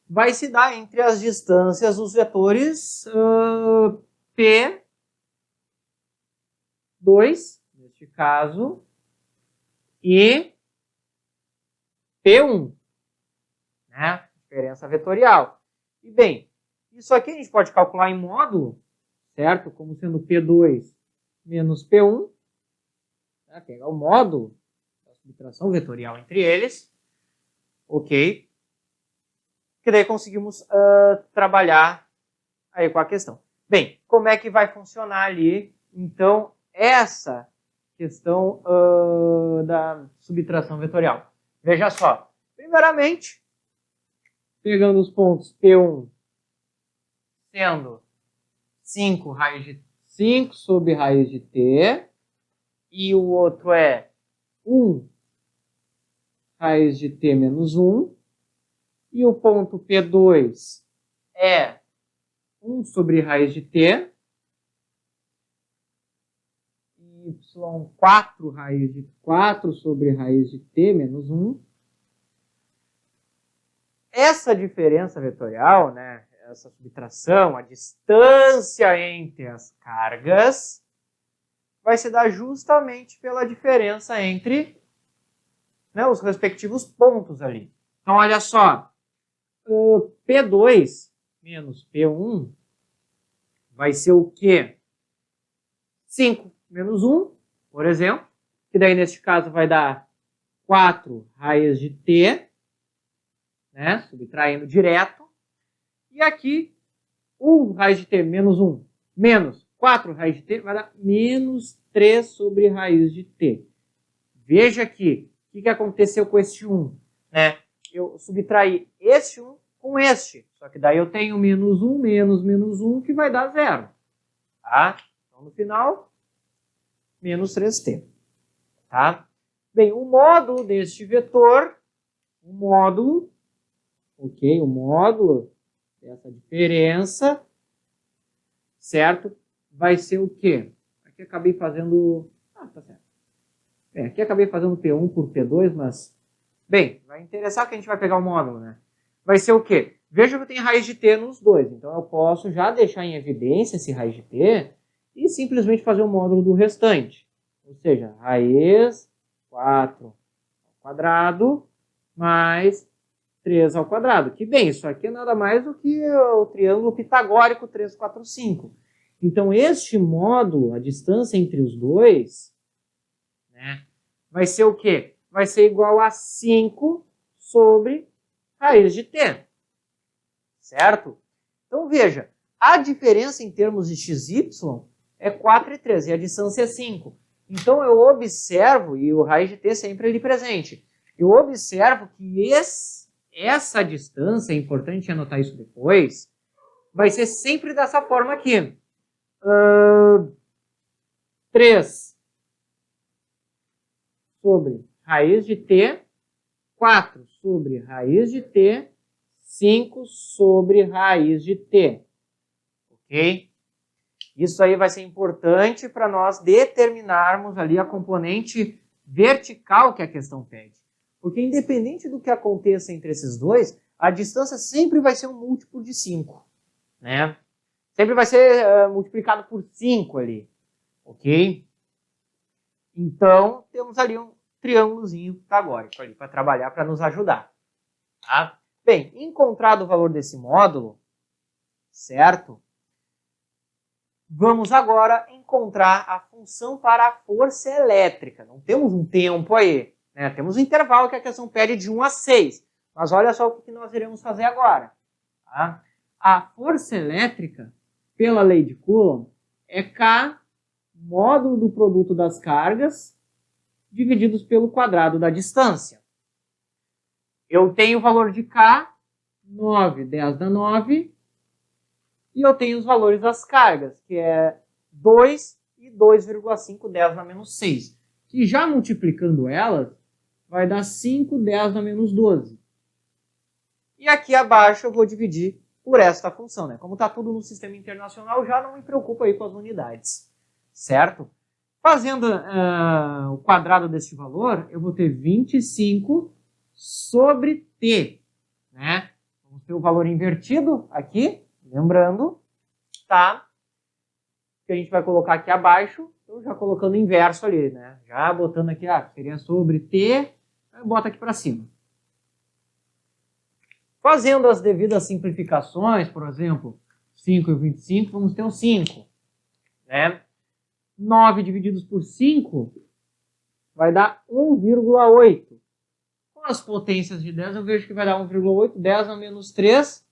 vai se dar entre as distâncias dos vetores P2, neste caso, e P1, né? Diferença vetorial. E bem, isso aqui a gente pode calcular em módulo, certo? Como sendo P2 menos P1, né? Pegar o módulo da subtração vetorial entre eles, ok? Que daí conseguimos trabalhar aí com a questão. Bem, como é que vai funcionar ali, então, essa questão da subtração vetorial? Veja só, primeiramente, pegando os pontos P1 sendo 5 sobre raiz de t, e o outro é 1 raiz de t menos 1, e o ponto P2 é 1 sobre raiz de t, y 4 raiz de 4 sobre raiz de t menos 1. Essa diferença vetorial, né, essa subtração, a distância entre as cargas, vai se dar justamente pela diferença entre, né, os respectivos pontos ali. Então, olha só, o P2 menos P1 vai ser o quê? 5 menos 1, por exemplo, que daí neste caso vai dar 4 raiz de t, né? Subtraindo direto. E aqui, 1 raiz de t menos 1 menos 4 raiz de t vai dar menos 3 sobre raiz de t. Veja aqui, o que aconteceu com este 1? Né? Eu subtraí este 1 com este. Só que daí eu tenho menos 1 menos 1, que vai dar 0. Tá? Então, no final, menos 3t. Tá? Bem, o módulo deste vetor, o módulo dessa diferença, certo? Vai ser o quê? Aqui acabei fazendo... tá certo. Aqui acabei fazendo P1 por P2, mas... Bem, vai interessar que a gente vai pegar o módulo, né? Vai ser o quê? Veja que eu tenho raiz de t nos dois. Então, eu posso já deixar em evidência esse raiz de t e simplesmente fazer o módulo do restante. Ou seja, raiz 4 ao quadrado mais 3 ao quadrado. Que bem, isso aqui é nada mais do que o triângulo pitagórico 3, 4, 5. Então, este módulo, a distância entre os dois, né, vai ser o quê? Vai ser igual a 5 sobre raiz de t. Certo? Então, veja, a diferença em termos de xy é 4 e 3, e a distância é 5. Então, eu observo, e o raiz de t sempre ali presente, eu observo que essa distância, é importante anotar isso depois, vai ser sempre dessa forma aqui. 3 sobre raiz de t, 4 sobre raiz de t, 5 sobre raiz de t. Ok? Isso aí vai ser importante para nós determinarmos ali a componente vertical que a questão pede. Porque independente do que aconteça entre esses dois, a distância sempre vai ser um múltiplo de 5. Né? Sempre vai ser multiplicado por 5 ali. Ok? Então, temos ali um triângulozinho pitagórico ali para trabalhar, para nos ajudar. Tá? Bem, encontrado o valor desse módulo, certo? Vamos agora encontrar a função para a força elétrica. Não temos um tempo aí, né? Temos um intervalo que a questão pede de 1 a 6. Mas olha só o que nós iremos fazer agora. Tá? A força elétrica, pela lei de Coulomb, é K módulo do produto das cargas divididos pelo quadrado da distância. Eu tenho o valor de K, 9, 10 dá 9, e eu tenho os valores das cargas, que é 2 e 2,5, 10 na menos 6. Que já multiplicando elas, vai dar 5, 10 na menos 12. E aqui abaixo eu vou dividir por esta função. Né? Como está tudo no sistema internacional, já não me preocupo aí com as unidades. Certo? Fazendo o quadrado deste valor, eu vou ter 25 sobre t. Né? Vamos ter o valor invertido aqui, lembrando, tá? Que a gente vai colocar aqui abaixo, então já colocando inverso ali, né? Já botando aqui, seria sobre t, bota aqui para cima. Fazendo as devidas simplificações, por exemplo, 5 e 25, vamos ter um 5, né? 9 divididos por 5 vai dar 1,8. Com as potências de 10, eu vejo que vai dar 1,8, 10 a menos 3,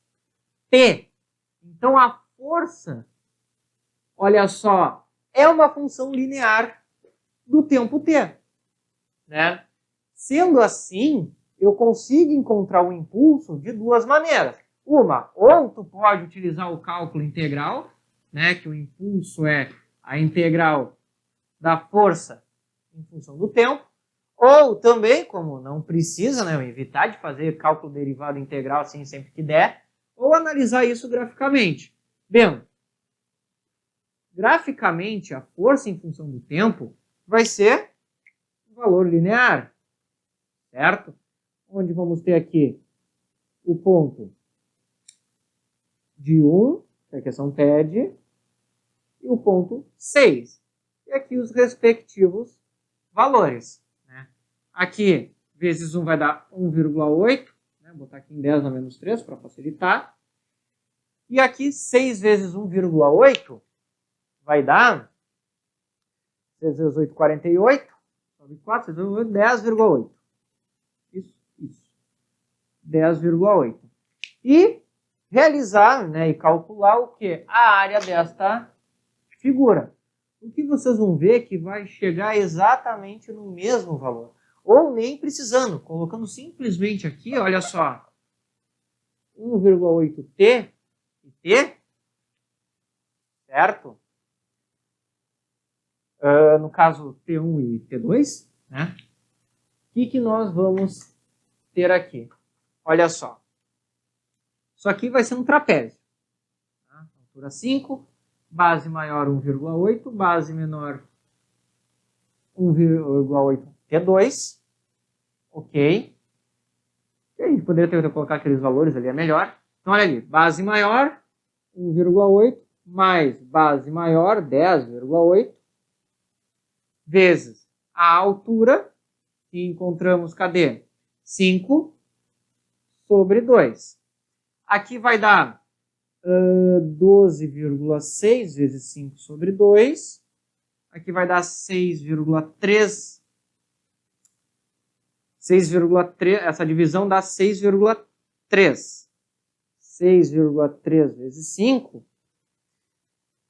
t. Então, a força, olha só, é uma função linear do tempo t. Né? Sendo assim, eu consigo encontrar o impulso de duas maneiras. Uma, ou tu pode utilizar o cálculo integral, né, que o impulso é a integral da força em função do tempo, ou também, como não precisa, né, evitar de fazer cálculo derivado integral assim sempre que der, ou analisar isso graficamente. Bem, graficamente, a força em função do tempo vai ser o valor linear, certo? Onde vamos ter aqui o ponto de 1, que a questão pede, e o ponto 6. E aqui os respectivos valores. Né? Aqui, vezes 1 vai dar 1,8. Né? Vou botar aqui em 10 a menos 3 para facilitar. E aqui, 6 vezes 1,8 vai dar 6 vezes 8, 48. 4, 6 vezes 8, 10,8. Isso. 10,8. E realizar, né, e calcular o que? A área desta figura. O que vocês vão ver que vai chegar exatamente no mesmo valor. Ou nem precisando, colocando simplesmente aqui, olha só, 1,8t e t, certo? No caso, T1 e T2, né? O que nós vamos ter aqui? Olha só. Isso aqui vai ser um trapézio. Tá? Altura 5, base maior 1,8, base menor 1,8 T2. Ok. E a gente poderia ter colocar aqueles valores ali, é melhor. Então, olha ali, base maior 1,8 mais base maior 10,8 vezes a altura que encontramos, cadê? 5 sobre 2. Aqui vai dar 12,6 vezes 5 sobre 2. Aqui vai dar 6,3. 6,3. Essa divisão dá 6,3. 6,3 vezes 5.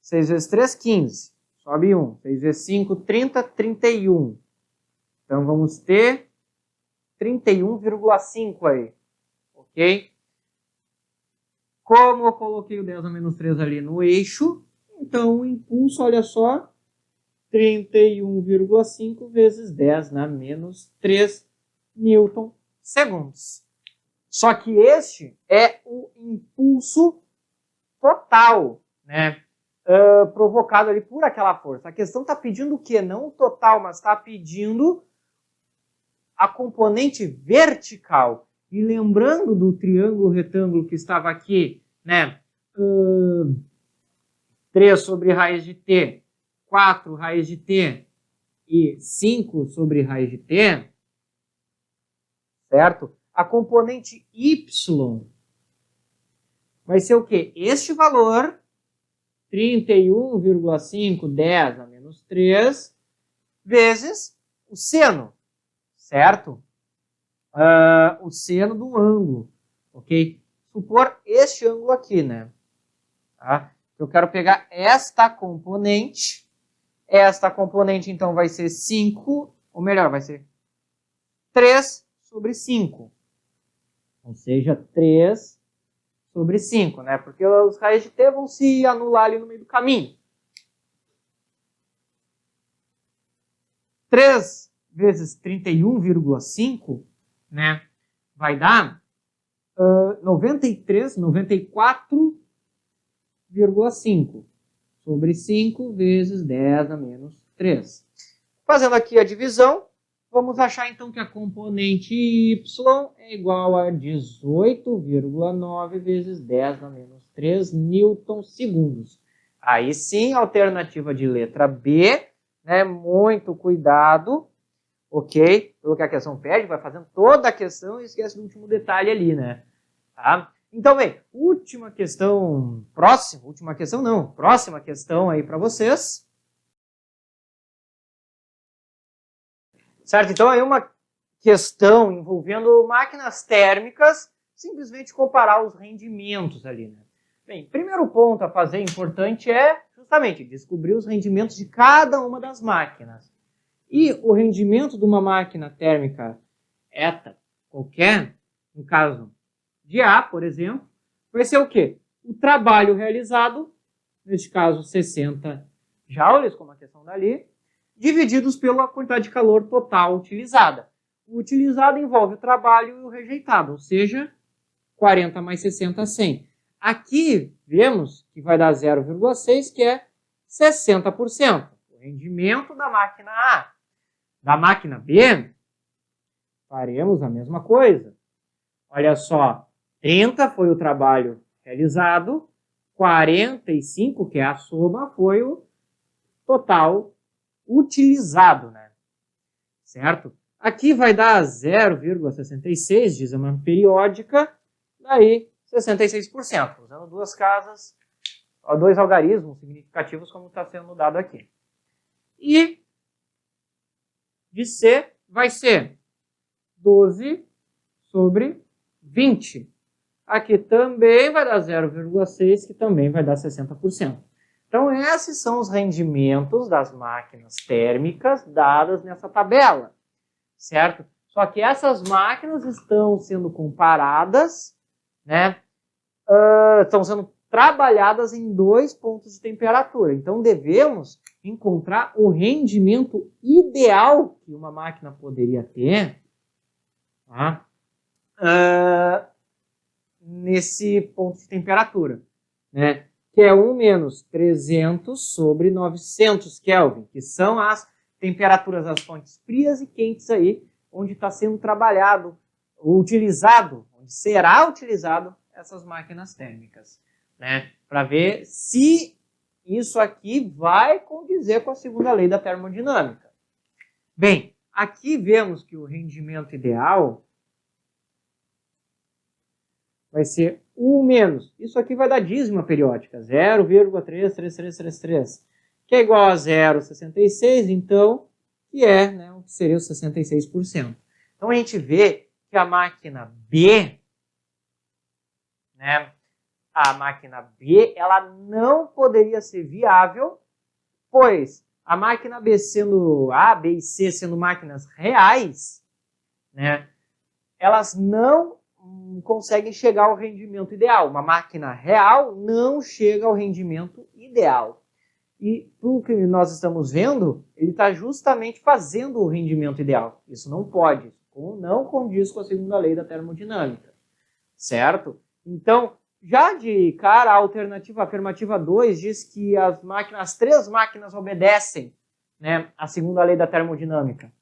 6 vezes 3, 15. Sobe 1. 6 vezes 5, 30, 31. Então vamos ter 31,5 aí. Ok? Como eu coloquei o 10 a menos 3 ali no eixo, então o impulso, olha só, 31,5 vezes 10 na menos 3 newton segundos. Só que este é o impulso total, né? Provocado ali por aquela força. A questão está pedindo o quê? Não o total, mas está pedindo a componente vertical. E lembrando do triângulo retângulo que estava aqui, né? 3 sobre raiz de t, 4 raiz de t e 5 sobre raiz de t, certo? A componente y vai ser o quê? Este valor, 31,5, 10 a menos 3, vezes o seno, certo? O seno do ângulo, ok? Supor este ângulo aqui, né? Tá? Eu quero pegar esta componente então vai ser 5, ou melhor, vai ser 3 sobre 5. Ou seja, 3 sobre 5, né? Porque os raios de t vão se anular ali no meio do caminho. 3 vezes 31,5, né? Vai dar 94,5 sobre 5 vezes 10 a menos 3. Fazendo aqui a divisão, vamos achar então que a componente y é igual a 18,9 vezes 10 a menos 3 newton segundos. Aí sim, alternativa de letra B, né? Muito cuidado, ok? Pelo que a questão pede, vai fazendo toda a questão e esquece do último detalhe ali, né? Tá? Então, bem, próxima questão aí para vocês. Certo? Então, aí uma questão envolvendo máquinas térmicas, simplesmente comparar os rendimentos ali, né? Bem, primeiro ponto a fazer importante é justamente descobrir os rendimentos de cada uma das máquinas. E o rendimento de uma máquina térmica eta qualquer, no caso de A, por exemplo, vai ser o quê? O trabalho realizado, neste caso 60 joules, como a questão dali, divididos pela quantidade de calor total utilizada. O utilizado envolve o trabalho e o rejeitado, ou seja, 40 mais 60, 100. Aqui vemos que vai dar 0,6, que é 60%. O rendimento da máquina A. Da máquina B, faremos a mesma coisa. Olha só, 30 foi o trabalho realizado, 45, que é a soma, foi o total utilizado, né? Certo? Aqui vai dar 0,66, diz uma periódica, daí 66%, usando dois algarismos significativos como está sendo dado aqui. E de C vai ser 12 sobre 20. Aqui também vai dar 0,6, que também vai dar 60%. Então, esses são os rendimentos das máquinas térmicas dadas nessa tabela, certo? Só que essas máquinas estão sendo comparadas, né? Estão sendo trabalhadas em 2 pontos de temperatura. Então, devemos encontrar o rendimento ideal que uma máquina poderia ter, tá? Nesse ponto de temperatura, né? Que é 1 menos 300 sobre 900 Kelvin, que são as temperaturas das fontes frias e quentes aí, onde está sendo trabalhado, utilizado, onde será utilizado essas máquinas térmicas, né? Para ver se isso aqui vai condizer com a segunda lei da termodinâmica. Bem, aqui vemos que o rendimento ideal vai ser 1 menos. Isso aqui vai dar dízima periódica, 0,33333, que é igual a 0,66, então, que é, né, o que seria os 66%. Então, a gente vê que a máquina B, né, ela não poderia ser viável, pois a máquina B sendo A, B e C sendo máquinas reais, né, elas não conseguem chegar ao rendimento ideal. Uma máquina real não chega ao rendimento ideal. E o que nós estamos vendo, ele está justamente fazendo o rendimento ideal. Isso não pode, não condiz com a segunda lei da termodinâmica, certo? Então, já de cara, a alternativa afirmativa 2 diz que as 3 máquinas obedecem, né, a segunda lei da termodinâmica.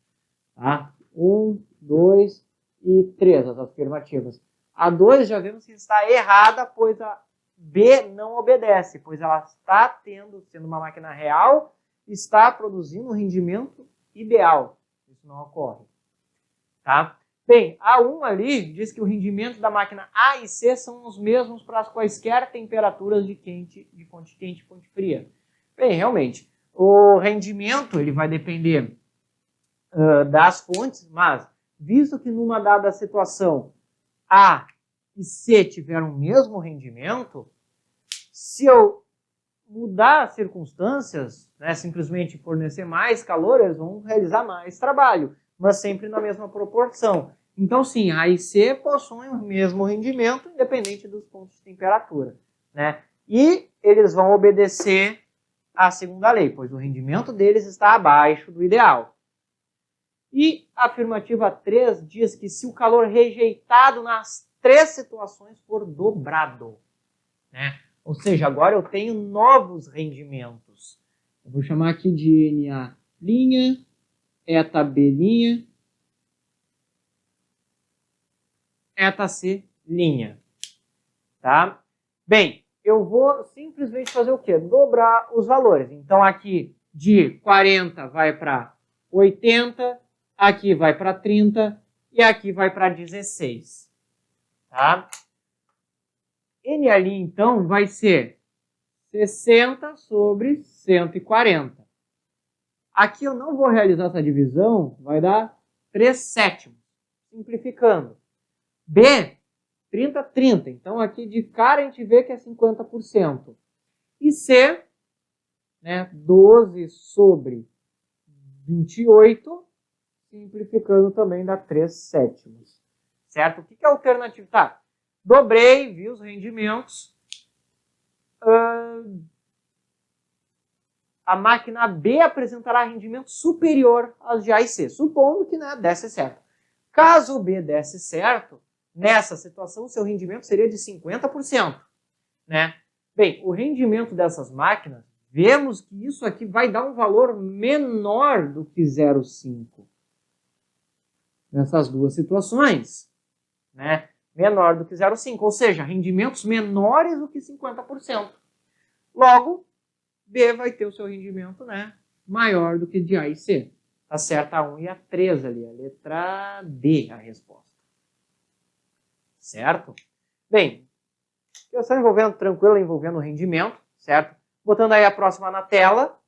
Tá? 1, 2 e 3, as afirmativas. A 2 já vemos que está errada, pois a B não obedece, pois ela está sendo uma máquina real, está produzindo um rendimento ideal. Isso não ocorre. Tá? Bem, a 1 ali diz que o rendimento da máquina A e C são os mesmos para as quaisquer temperaturas de fonte quente e fonte fria. Bem, realmente, o rendimento ele vai depender das fontes, mas visto que numa dada situação A e C tiveram o mesmo rendimento, se eu mudar as circunstâncias, né, simplesmente fornecer mais calor, eles vão realizar mais trabalho, mas sempre na mesma proporção. Então, sim, A e C possuem o mesmo rendimento, independente dos pontos de temperatura, né? E eles vão obedecer à segunda lei, pois o rendimento deles está abaixo do ideal. E a afirmativa 3 diz que se o calor rejeitado nas 3 situações for dobrado, né? Ou seja, agora eu tenho novos rendimentos. Eu vou chamar aqui de NA', eta B', eta C'. Tá? Bem, eu vou simplesmente fazer o quê? Dobrar os valores. Então aqui de 40 vai para 80, aqui vai para 30 e aqui vai para 16. Tá? N ali, então, vai ser 60 sobre 140. Aqui eu não vou realizar essa divisão, vai dar 3/7. Simplificando. B, 30, 30. Então, aqui de cara a gente vê que é 50%. E C, né, 12 sobre 28, simplificando também dá 3/7. Certo? O que é a alternativa? Tá, dobrei, vi os rendimentos. A máquina B apresentará rendimento superior aos de A e C, supondo que, né, desse certo. Caso o B desse certo, nessa situação, seu rendimento seria de 50%. Né? Bem, o rendimento dessas máquinas, vemos que isso aqui vai dar um valor menor do que 0,5. Nessas duas situações. Né? Menor do que 0,5, ou seja, rendimentos menores do que 50%. Logo, B vai ter o seu rendimento, né, maior do que de A e C. Tá certo a 1 e a 3 ali, a letra D a resposta. Certo? Bem, questão tranquila envolvendo o rendimento, certo? Botando aí a próxima na tela.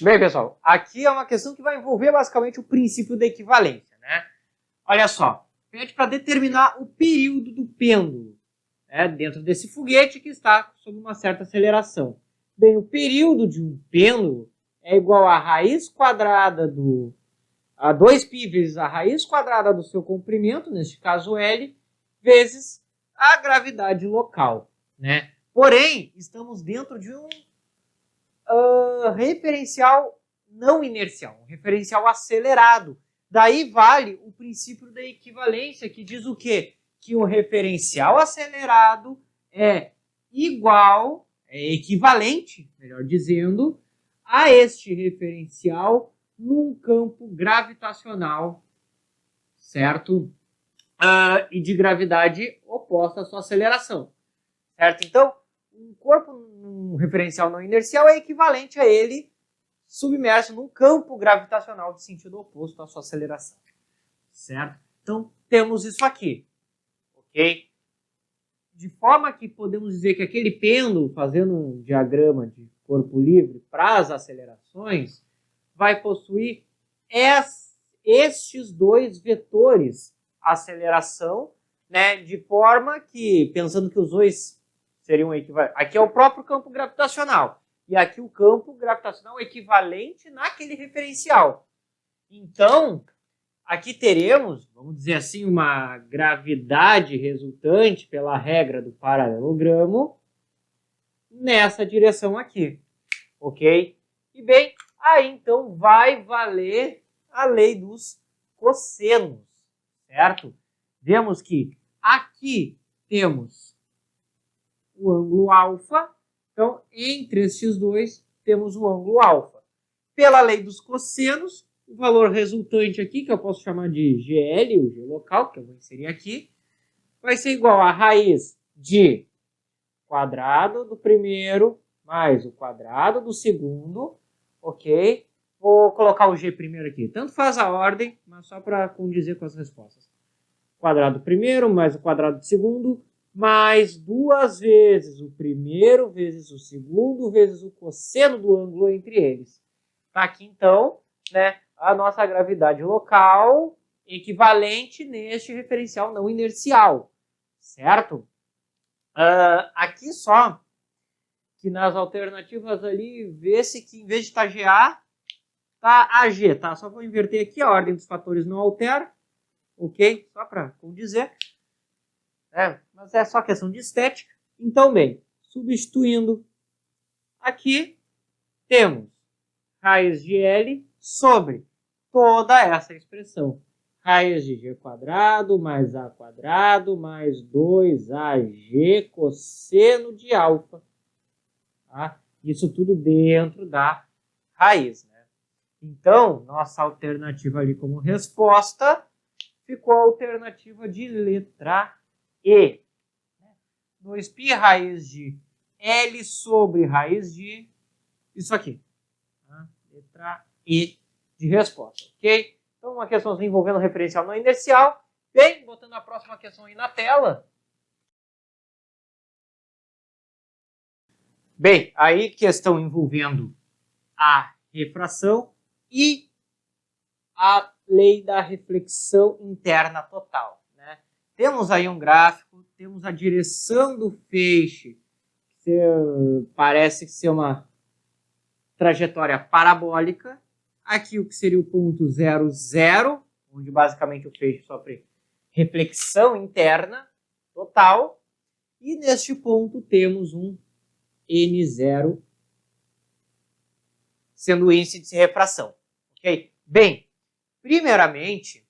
Bem, pessoal, aqui é uma questão que vai envolver basicamente o princípio da equivalência, né? Olha só, pede para determinar o período do pêndulo, né, dentro desse foguete que está sob uma certa aceleração. Bem, o período de um pêndulo é igual a raiz quadrada a 2π vezes a raiz quadrada do seu comprimento, neste caso L, vezes a gravidade local, né? Porém, estamos dentro de um referencial não inercial, um referencial acelerado. Daí vale o princípio da equivalência, que diz o quê? Que o referencial acelerado é igual, é equivalente, melhor dizendo, a este referencial num campo gravitacional, certo? E de gravidade oposta à sua aceleração, certo? Então, um corpo num referencial não inercial é equivalente a ele submerso num campo gravitacional de sentido oposto à sua aceleração, certo? Então, temos isso aqui, ok? De forma que podemos dizer que aquele pêndulo, fazendo um diagrama de corpo livre para as acelerações, vai possuir estes dois vetores, aceleração, né, de forma que, pensando que os dois seriam equivalentes, aqui é o próprio campo gravitacional, e aqui o campo gravitacional equivalente naquele referencial. Então, aqui teremos, vamos dizer assim, uma gravidade resultante pela regra do paralelogramo nessa direção aqui, ok? E bem, aí então vai valer a lei dos cossenos, certo? Vemos que aqui temos o ângulo alfa, então entre estes dois temos o ângulo alfa. Pela lei dos cossenos, o valor resultante aqui, que eu posso chamar de GL, o G local, que eu vou inserir aqui, vai ser igual a raiz de quadrado do primeiro mais o quadrado do segundo, ok? Vou colocar o G primeiro aqui. Tanto faz a ordem, mas só para condizer com as respostas. Quadrado do primeiro mais o quadrado do segundo, mais duas vezes o primeiro vezes o segundo vezes o cosseno do ângulo entre eles. Tá aqui então, né, a nossa gravidade local equivalente neste referencial não inercial, certo? Aqui só que nas alternativas ali, vê-se que em vez de estar GA, tá AG, tá? Só vou inverter aqui, a ordem dos fatores não altera, ok? Só para condizer. Mas é só questão de estética. Então, bem, substituindo aqui, temos raiz de L sobre toda essa expressão. Raiz de G quadrado mais A quadrado mais 2AG cosseno de alfa. Tá? Isso tudo dentro da raiz, né? Então, nossa alternativa ali como resposta ficou a alternativa de letra E. 2π raiz de L sobre raiz de isso aqui. Tá? Letra E de resposta, ok? Então, uma questão envolvendo referencial não inercial. Bem, botando a próxima questão aí na tela. Bem, aí questão envolvendo a refração e a lei da reflexão interna total, né? Temos aí um gráfico, temos a direção do feixe, que parece ser uma trajetória parabólica. Aqui o que seria o ponto 0, 0, onde basicamente o feixe sofre reflexão interna total. E neste ponto temos um N0 sendo o índice de refração. Ok? Bem, primeiramente,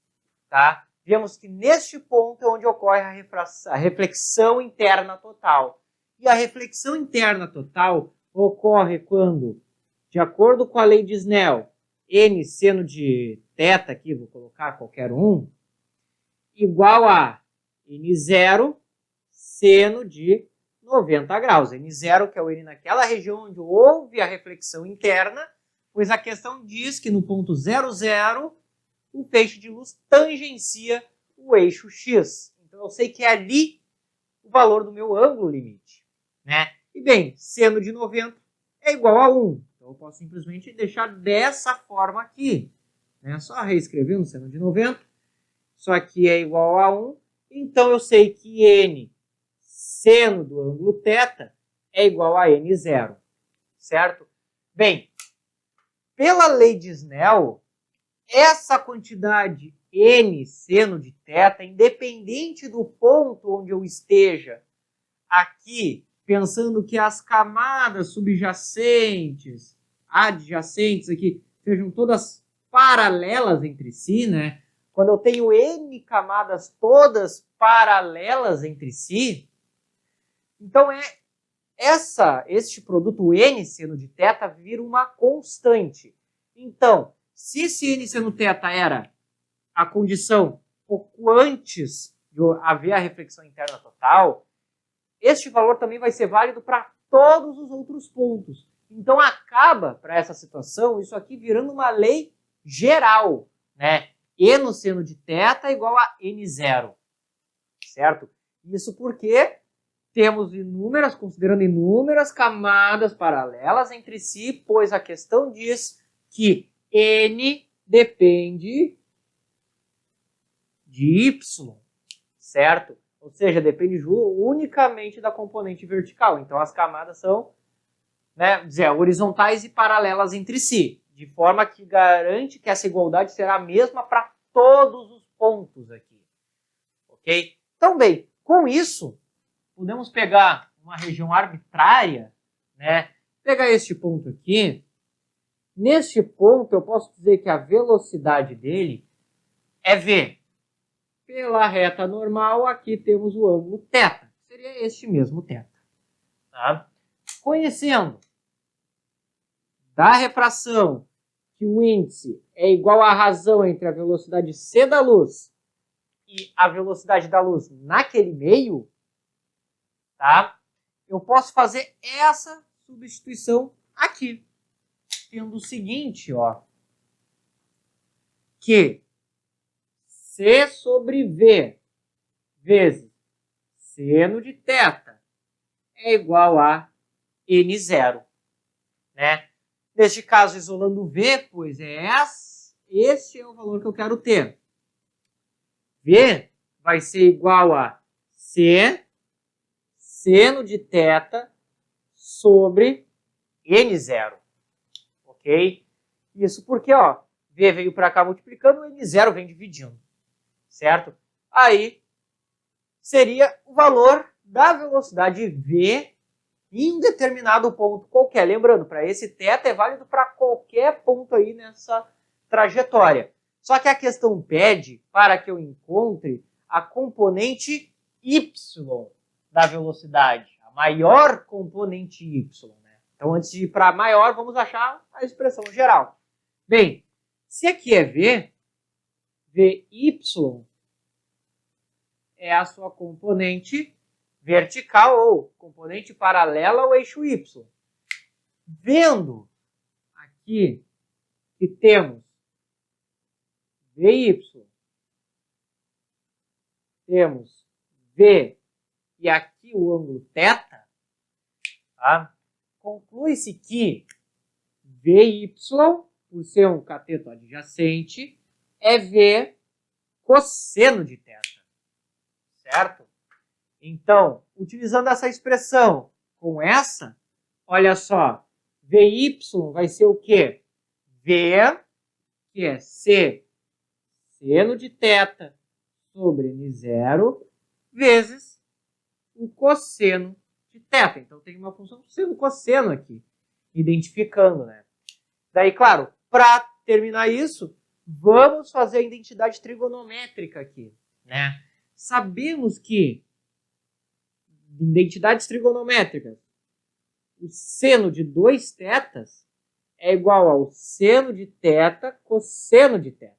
tá? Vemos que neste ponto é onde ocorre a reflexão interna total. E a reflexão interna total ocorre quando, de acordo com a lei de Snell, N seno de θ, aqui vou colocar qualquer um, igual a N0 seno de 90 graus. N0, que é o N naquela região onde houve a reflexão interna, pois a questão diz que no ponto 0, 0, o feixe de luz tangencia o eixo X. Então eu sei que é ali o valor do meu ângulo limite, né? E bem, seno de 90 é igual a 1. Então eu posso simplesmente deixar dessa forma aqui, né? Só reescrevendo seno de 90. Isso aqui é igual a 1. Então, eu sei que n seno do ângulo θ é igual a n0. Certo? Bem, pela lei de Snell, essa quantidade n seno de θ, independente do ponto onde eu esteja aqui, pensando que as camadas subjacentes, adjacentes aqui, sejam todas paralelas entre si, né? Quando eu tenho n camadas todas paralelas entre si, então este produto n seno de θ vira uma constante. Então, se esse n seno θ era a condição pouco antes de haver a reflexão interna total, este valor também vai ser válido para todos os outros pontos. Então, acaba, para essa situação, isso aqui virando uma lei geral, né? E no seno de θ é igual a n0, certo? Isso porque temos considerando inúmeras camadas paralelas entre si, pois a questão diz que n depende de y, certo? Ou seja, depende unicamente da componente vertical. Então, as camadas são, né, horizontais e paralelas entre si, de forma que garante que essa igualdade será a mesma para todos os pontos aqui. Ok? Então, bem, com isso, podemos pegar uma região arbitrária, né? Pegar este ponto aqui. Neste ponto, eu posso dizer que a velocidade dele é v. Pela reta normal, aqui temos o ângulo θ. Seria este mesmo θ. Tá? Conhecendo da refração que o índice é igual à razão entre a velocidade c da luz e a velocidade da luz naquele meio, tá? Eu posso fazer essa substituição aqui, tendo o seguinte, ó, que C sobre V vezes seno de θ é igual a n0, né? Neste caso, isolando V, pois este é o valor que eu quero ter. V vai ser igual a C seno de θ sobre n0, ok? Isso porque, ó, V veio para cá multiplicando, o n0 vem dividindo, certo? Aí seria o valor da velocidade V em um determinado ponto qualquer. Lembrando, para esse θ é válido para qualquer ponto aí nessa trajetória. Só que a questão pede para que eu encontre a componente y da velocidade, a maior componente y, né? Então, antes de ir para maior, vamos achar a expressão geral. Bem, se aqui é v, vy é a sua componente vertical ou componente paralela ao eixo y. Vendo aqui que temos vy, temos v e aqui o ângulo θ, tá? Conclui-se que vy, por ser um cateto adjacente, é v cosseno de θ, certo? Então, utilizando essa expressão com essa, olha só, vy vai ser o quê? V, que é c seno de θ sobre n0, vezes o cosseno de θ. Então, tem uma função seno-cosseno aqui, identificando, né? Daí, claro, para terminar isso, vamos fazer a identidade trigonométrica aqui, né? Sabemos que identidades trigonométricas, o seno de 2 θs é igual ao seno de θ cosseno de θ.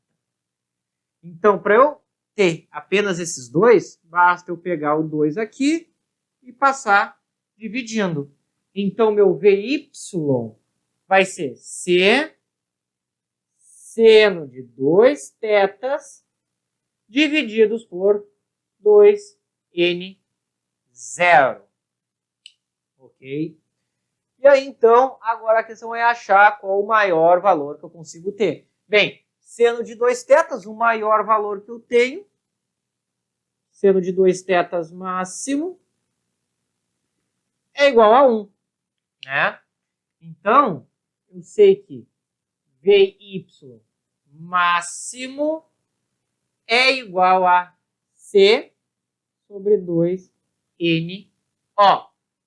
Então, para eu ter apenas esses dois, basta eu pegar o 2 aqui e passar dividindo. Então, meu vy vai ser c seno de 2 θs divididos por 2n0. Ok? E aí, então, agora a questão é achar qual o maior valor que eu consigo ter. Bem, seno de 2 θs, o maior valor que eu tenho seno de 2 tetas máximo é igual a 1. Né? Então, eu sei que VY máximo é igual a C sobre 2NO,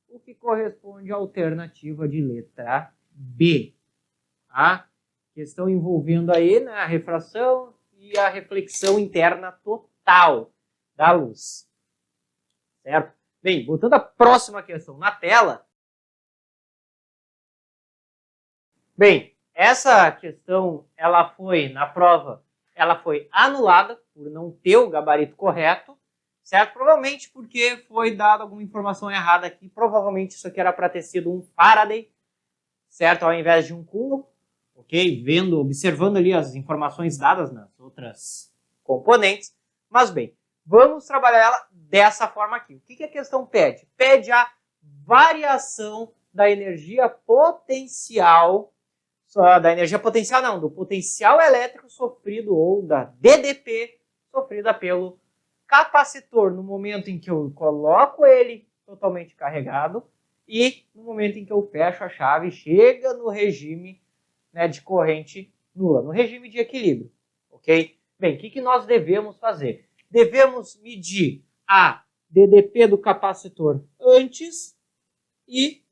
o que corresponde à alternativa de letra B. Tá? Questão envolvendo aí, né, a refração e a reflexão interna total da luz. Certo? Bem, botando a próxima questão na tela. Bem, essa questão, ela foi, na prova, ela foi anulada por não ter o gabarito correto, certo? Provavelmente porque foi dada alguma informação errada aqui. Provavelmente isso aqui era para ter sido um Faraday, certo? Ao invés de um Coulomb, ok? Observando ali as informações dadas nas outras componentes. Mas bem, vamos trabalhar ela dessa forma aqui. O que a questão pede? Pede a variação da energia potencial, do potencial elétrico sofrido ou da DDP sofrida pelo capacitor no momento em que eu coloco ele totalmente carregado e no momento em que eu fecho a chave, chega no regime, né, de corrente nula, no regime de equilíbrio, ok? Bem, o que nós devemos fazer? Devemos medir a DDP do capacitor antes e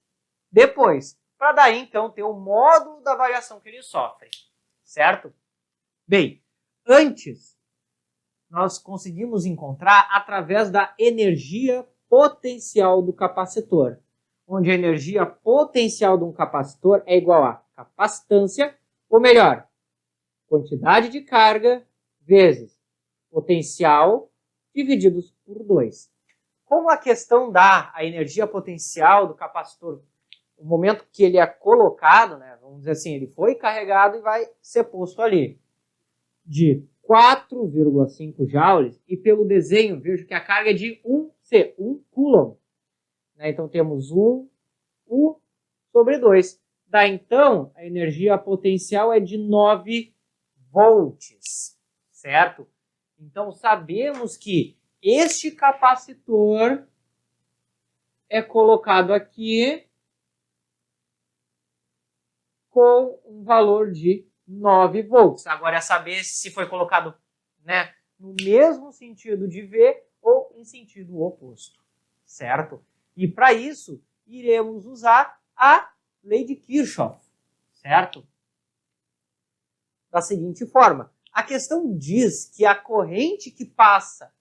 depois, para daí então ter o módulo da variação que ele sofre, certo? Bem, antes nós conseguimos encontrar através da energia potencial do capacitor, onde a energia potencial de um capacitor é igual a capacitância, ou melhor, quantidade de carga vezes potencial divididos por 2. Como a questão dá a energia potencial do capacitor, o momento que ele é colocado, né, vamos dizer assim, ele foi carregado e vai ser posto ali, de 4,5 joules, e pelo desenho vejo que a carga é de 1C, 1 coulomb. Então temos 1 U sobre 2. Dá então a energia potencial é de 9 volts, certo? Então sabemos que este capacitor é colocado aqui com um valor de 9 volts. Agora é saber se foi colocado, né, no mesmo sentido de V ou em sentido oposto, certo? E para isso, iremos usar a lei de Kirchhoff, certo? Da seguinte forma, a questão diz que a corrente que passa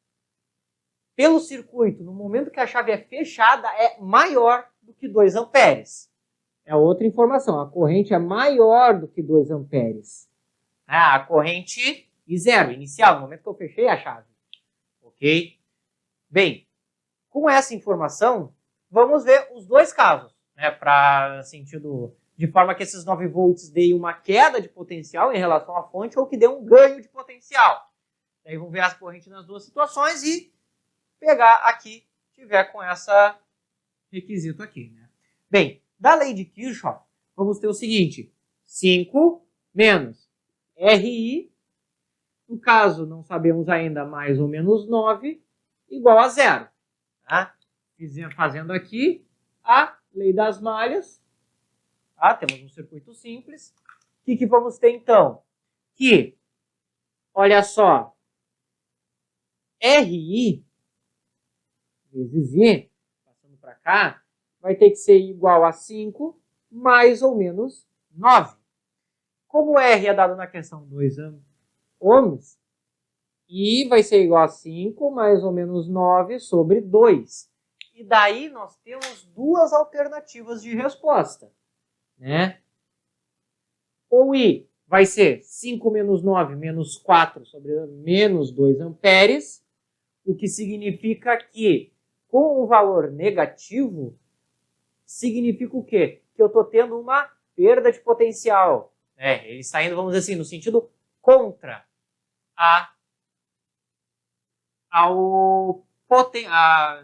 pelo circuito no momento que a chave é fechada é maior do que 2 amperes. É outra informação, a corrente é maior do que 2 amperes. A corrente I0, inicial, no momento que eu fechei a chave. Ok? Bem, com essa informação, vamos ver os dois casos, né, para sentido de forma que esses 9 volts deem uma queda de potencial em relação à fonte ou que dê um ganho de potencial. Daí vamos ver as correntes nas duas situações e pegar aqui, tiver com essa requisito aqui. Né? Bem, da lei de Kirchhoff, vamos ter o seguinte, 5 menos RI, no caso não sabemos ainda mais ou menos 9, igual a 0. Tá? Fazendo aqui a lei das malhas, tá? Temos um circuito simples. O que vamos ter então? Que, olha só, RI vezes I, passando para cá, vai ter que ser igual a 5 mais ou menos 9. Como R é dado na questão 2 ohms, I vai ser igual a 5 mais ou menos 9 sobre 2. E daí nós temos duas alternativas de resposta. Né? Ou I vai ser 5 menos 9 menos 4 sobre menos 2 amperes, o que significa que com o valor negativo, significa o quê? Que eu estou tendo uma perda de potencial. Ele está indo, vamos dizer assim, no sentido contra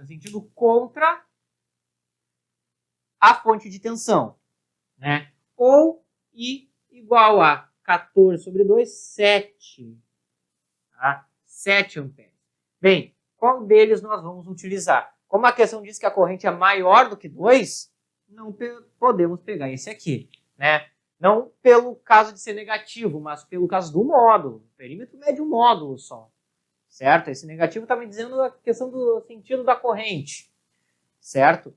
sentido contra a fonte de tensão. Né? Ou I igual a 14 sobre 2, 7. Tá? 7 amperes. Bem, qual deles nós vamos utilizar? Como a questão diz que a corrente é maior do que 2, não podemos pegar esse aqui, né? Não pelo caso de ser negativo, mas pelo caso do módulo. O perímetro mede um módulo só, certo? Esse negativo está me dizendo a questão do sentido da corrente, certo?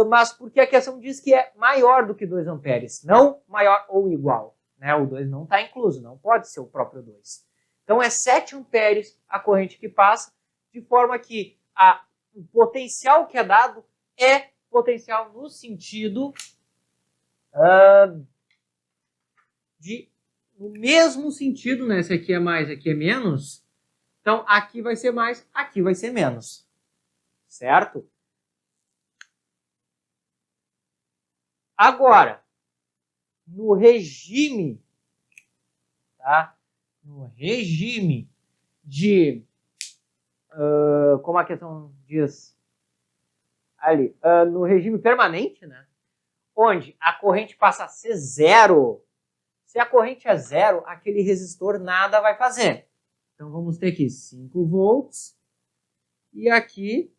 Mas porque a questão diz que é maior do que 2 amperes, não maior ou igual, né? O 2 não está incluso, não pode ser o próprio 2. Então é 7 amperes a corrente que passa, de forma que o potencial que é dado é potencial no sentido no mesmo sentido, né? Esse aqui é mais, aqui é menos. Então, aqui vai ser mais, aqui vai ser menos. Certo? Agora, no regime, tá? No regime de, como a questão diz ali, no regime permanente, né? Onde a corrente passa a ser zero. Se a corrente é zero, aquele resistor nada vai fazer. Então, vamos ter aqui 5 volts e aqui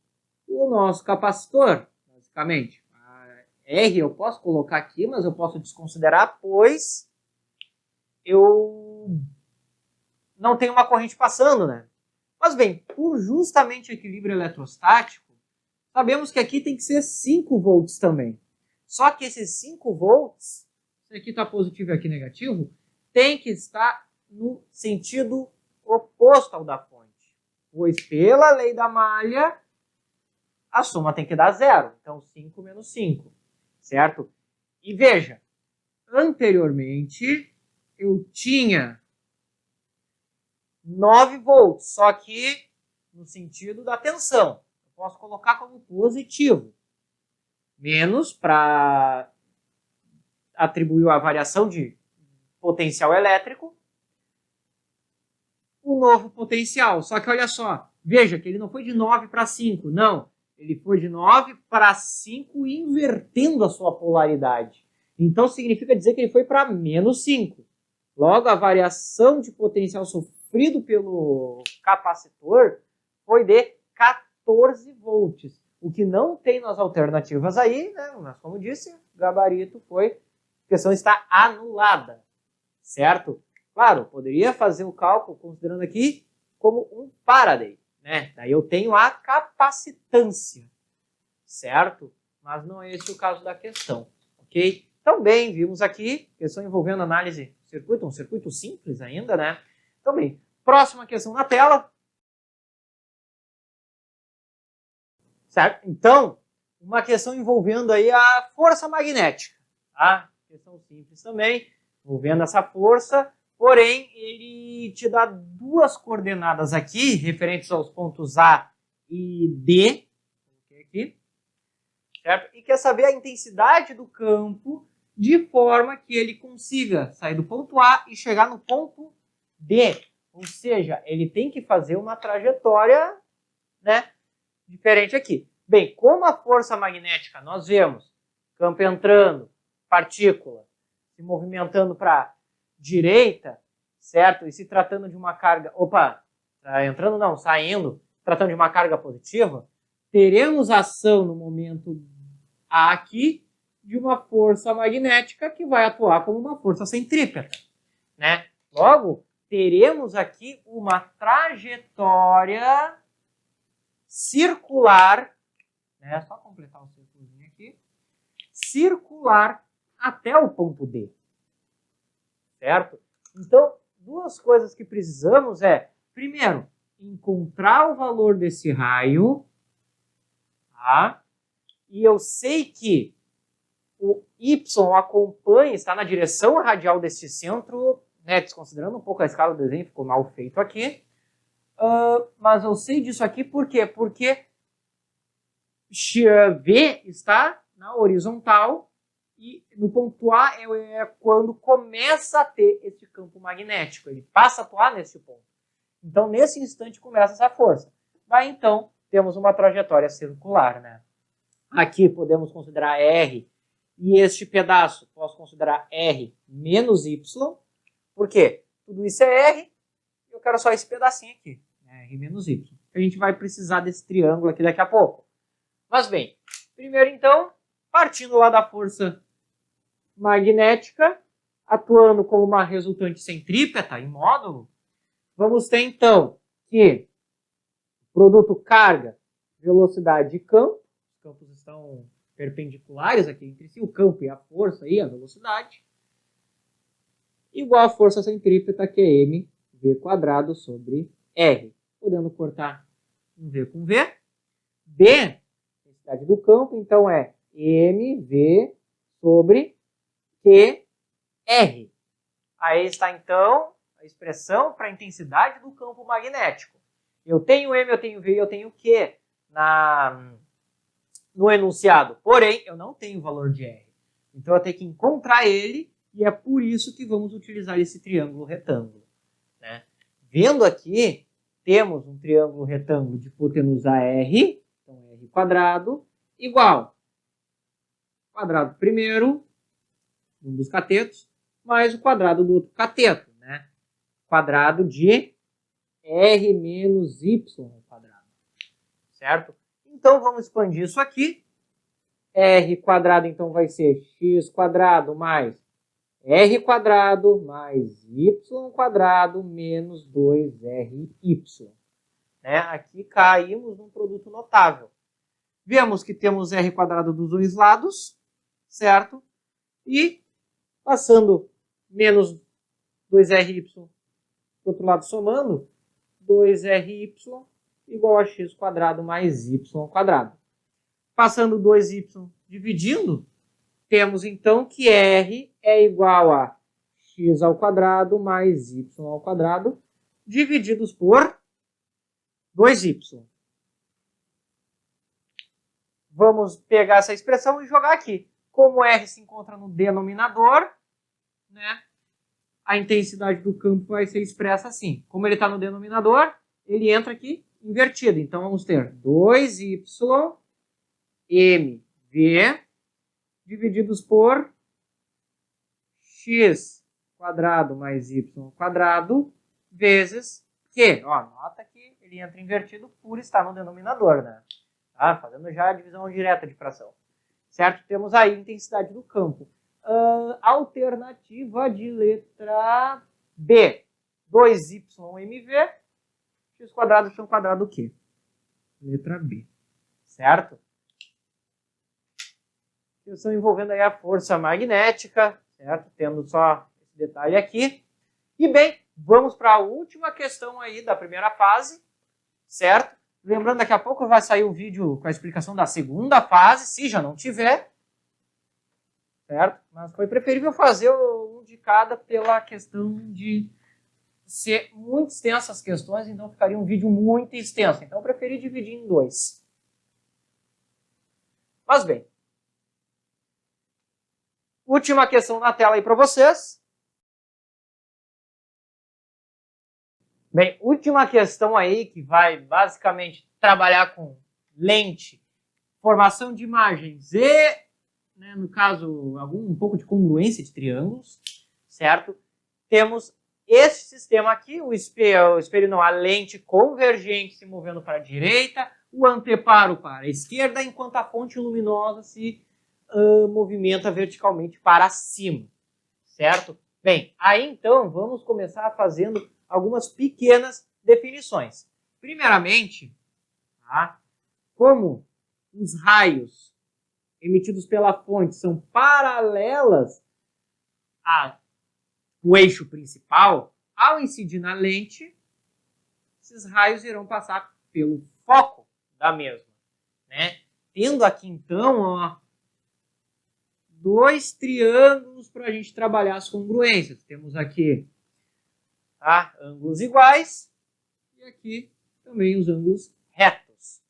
o nosso capacitor, basicamente. A R eu posso colocar aqui, mas eu posso desconsiderar, pois eu não tenho uma corrente passando, né? Mas bem, por justamente equilíbrio eletrostático, sabemos que aqui tem que ser 5 volts também. Só que esses 5 volts, se aqui está positivo e aqui negativo, tem que estar no sentido oposto ao da fonte. Pois pela lei da malha, a soma tem que dar zero. Então 5 menos 5, certo? E veja, anteriormente eu tinha 9 volts, só que no sentido da tensão. Eu posso colocar como positivo. Menos para atribuir a variação de potencial elétrico, o novo potencial. Só que olha só, veja que ele não foi de 9 para 5, não. Ele foi de 9 para 5 invertendo a sua polaridade. Então significa dizer que ele foi para menos 5. Logo, a variação de potencial sofrido pelo capacitor foi de 14 volts. O que não tem nas alternativas aí, né? Mas como disse, o gabarito foi, a questão está anulada, certo? Claro, poderia fazer o cálculo considerando aqui como um Faraday, né? Daí eu tenho a capacitância, certo? Mas não é esse o caso da questão, ok? Também vimos aqui, questão envolvendo análise de circuito, um circuito simples ainda, né? Também, próxima questão na tela. Certo? Então, uma questão envolvendo aí a força magnética, tá? Questão simples também, envolvendo essa força, porém, ele te dá duas coordenadas aqui, referentes aos pontos A e D, aqui, certo? E quer saber a intensidade do campo de forma que ele consiga sair do ponto A e chegar no ponto D. Ou seja, ele tem que fazer uma trajetória, né, diferente aqui. Bem, como a força magnética, nós vemos campo entrando, partícula se movimentando para a direita, certo? E se tratando de uma carga, entrando não, saindo, tratando de uma carga positiva, teremos ação no momento A aqui de uma força magnética que vai atuar como uma força centrípeta, né? Logo, teremos aqui uma trajetória circular, né? Só completar o círculozinho aqui, circular até o ponto D, certo? Então, duas coisas que precisamos é, primeiro, encontrar o valor desse raio, tá? E eu sei que o Y acompanha, está na direção radial desse centro, né? Desconsiderando um pouco a escala do desenho, ficou mal feito aqui. Mas eu sei disso aqui por quê? Porque V está na horizontal e no ponto A é quando começa a ter esse campo magnético. Ele passa a atuar nesse ponto. Então, nesse instante, começa essa força. Daí, então, temos uma trajetória circular, né? Aqui podemos considerar R e este pedaço posso considerar R menos Y. Por quê? Tudo isso é R e eu quero só esse pedacinho aqui, né? R menos Y. A gente vai precisar desse triângulo aqui daqui a pouco. Mas bem, primeiro então, partindo lá da força magnética, atuando como uma resultante centrípeta em módulo, vamos ter então que o produto carga, velocidade e campo, os campos estão perpendiculares aqui entre si, o campo e a força e a velocidade, igual a força centrípeta, que é mv² sobre R. Podendo cortar um V com V. B, intensidade do campo, então é mv sobre QR. Aí está então a expressão para a intensidade do campo magnético. Eu tenho M, eu tenho V e eu tenho Q no enunciado. Porém, eu não tenho o valor de R. Então eu tenho que encontrar ele e é por isso que vamos utilizar esse triângulo retângulo. Né? Vendo aqui, temos um triângulo retângulo de hipotenusa R, então R², igual quadrado primeiro, um dos catetos, mais o quadrado do outro cateto, né? Quadrado de R menos Y². Certo? Então, vamos expandir isso aqui. R² então vai ser x² mais R² mais Y² menos 2RY. Né? Aqui caímos num produto notável. Vemos que temos R² dos dois lados, certo? E passando menos 2RY do outro lado somando, 2RY igual a x² mais y². Passando 2y dividindo, temos então que R é igual a x² mais y² divididos por 2y. Vamos pegar essa expressão e jogar aqui. Como R se encontra no denominador, né, a intensidade do campo vai ser expressa assim. Como ele está no denominador, ele entra aqui invertido. Então, vamos ter 2y mv divididos por x² mais y² vezes Q. Ó, nota que ele entra invertido por estar no denominador, né? Tá? Fazendo já a divisão direta de fração. Certo? Temos aí a intensidade do campo. Alternativa de letra B. 2ymv, x² chão quadrado Q. Letra B. Certo? Questão envolvendo aí a força magnética, certo? Tendo só esse detalhe aqui. E bem, vamos para a última questão aí da primeira fase, certo? Lembrando, daqui a pouco vai sair o vídeo com a explicação da segunda fase, se já não tiver, certo? Mas foi preferível fazer um de cada pela questão de ser muito extensas as questões, então ficaria um vídeo muito extenso. Então eu preferi dividir em dois. Mas bem, última questão na tela aí para vocês. Bem, última questão aí que vai basicamente trabalhar com lente, formação de imagens e, né, no caso, um pouco de congruência de triângulos, certo? Temos esse sistema aqui, o espelho não, a lente convergente se movendo para a direita, o anteparo para a esquerda, enquanto a fonte luminosa se movimenta verticalmente para cima, certo? Bem, aí então vamos começar fazendo algumas pequenas definições. Primeiramente, tá? Como os raios emitidos pela fonte são paralelas ao eixo principal, ao incidir na lente, esses raios irão passar pelo foco da mesma, né? Tendo aqui então, ó, dois triângulos para a gente trabalhar as congruências. Temos aqui, tá, ângulos iguais e aqui também os ângulos retos,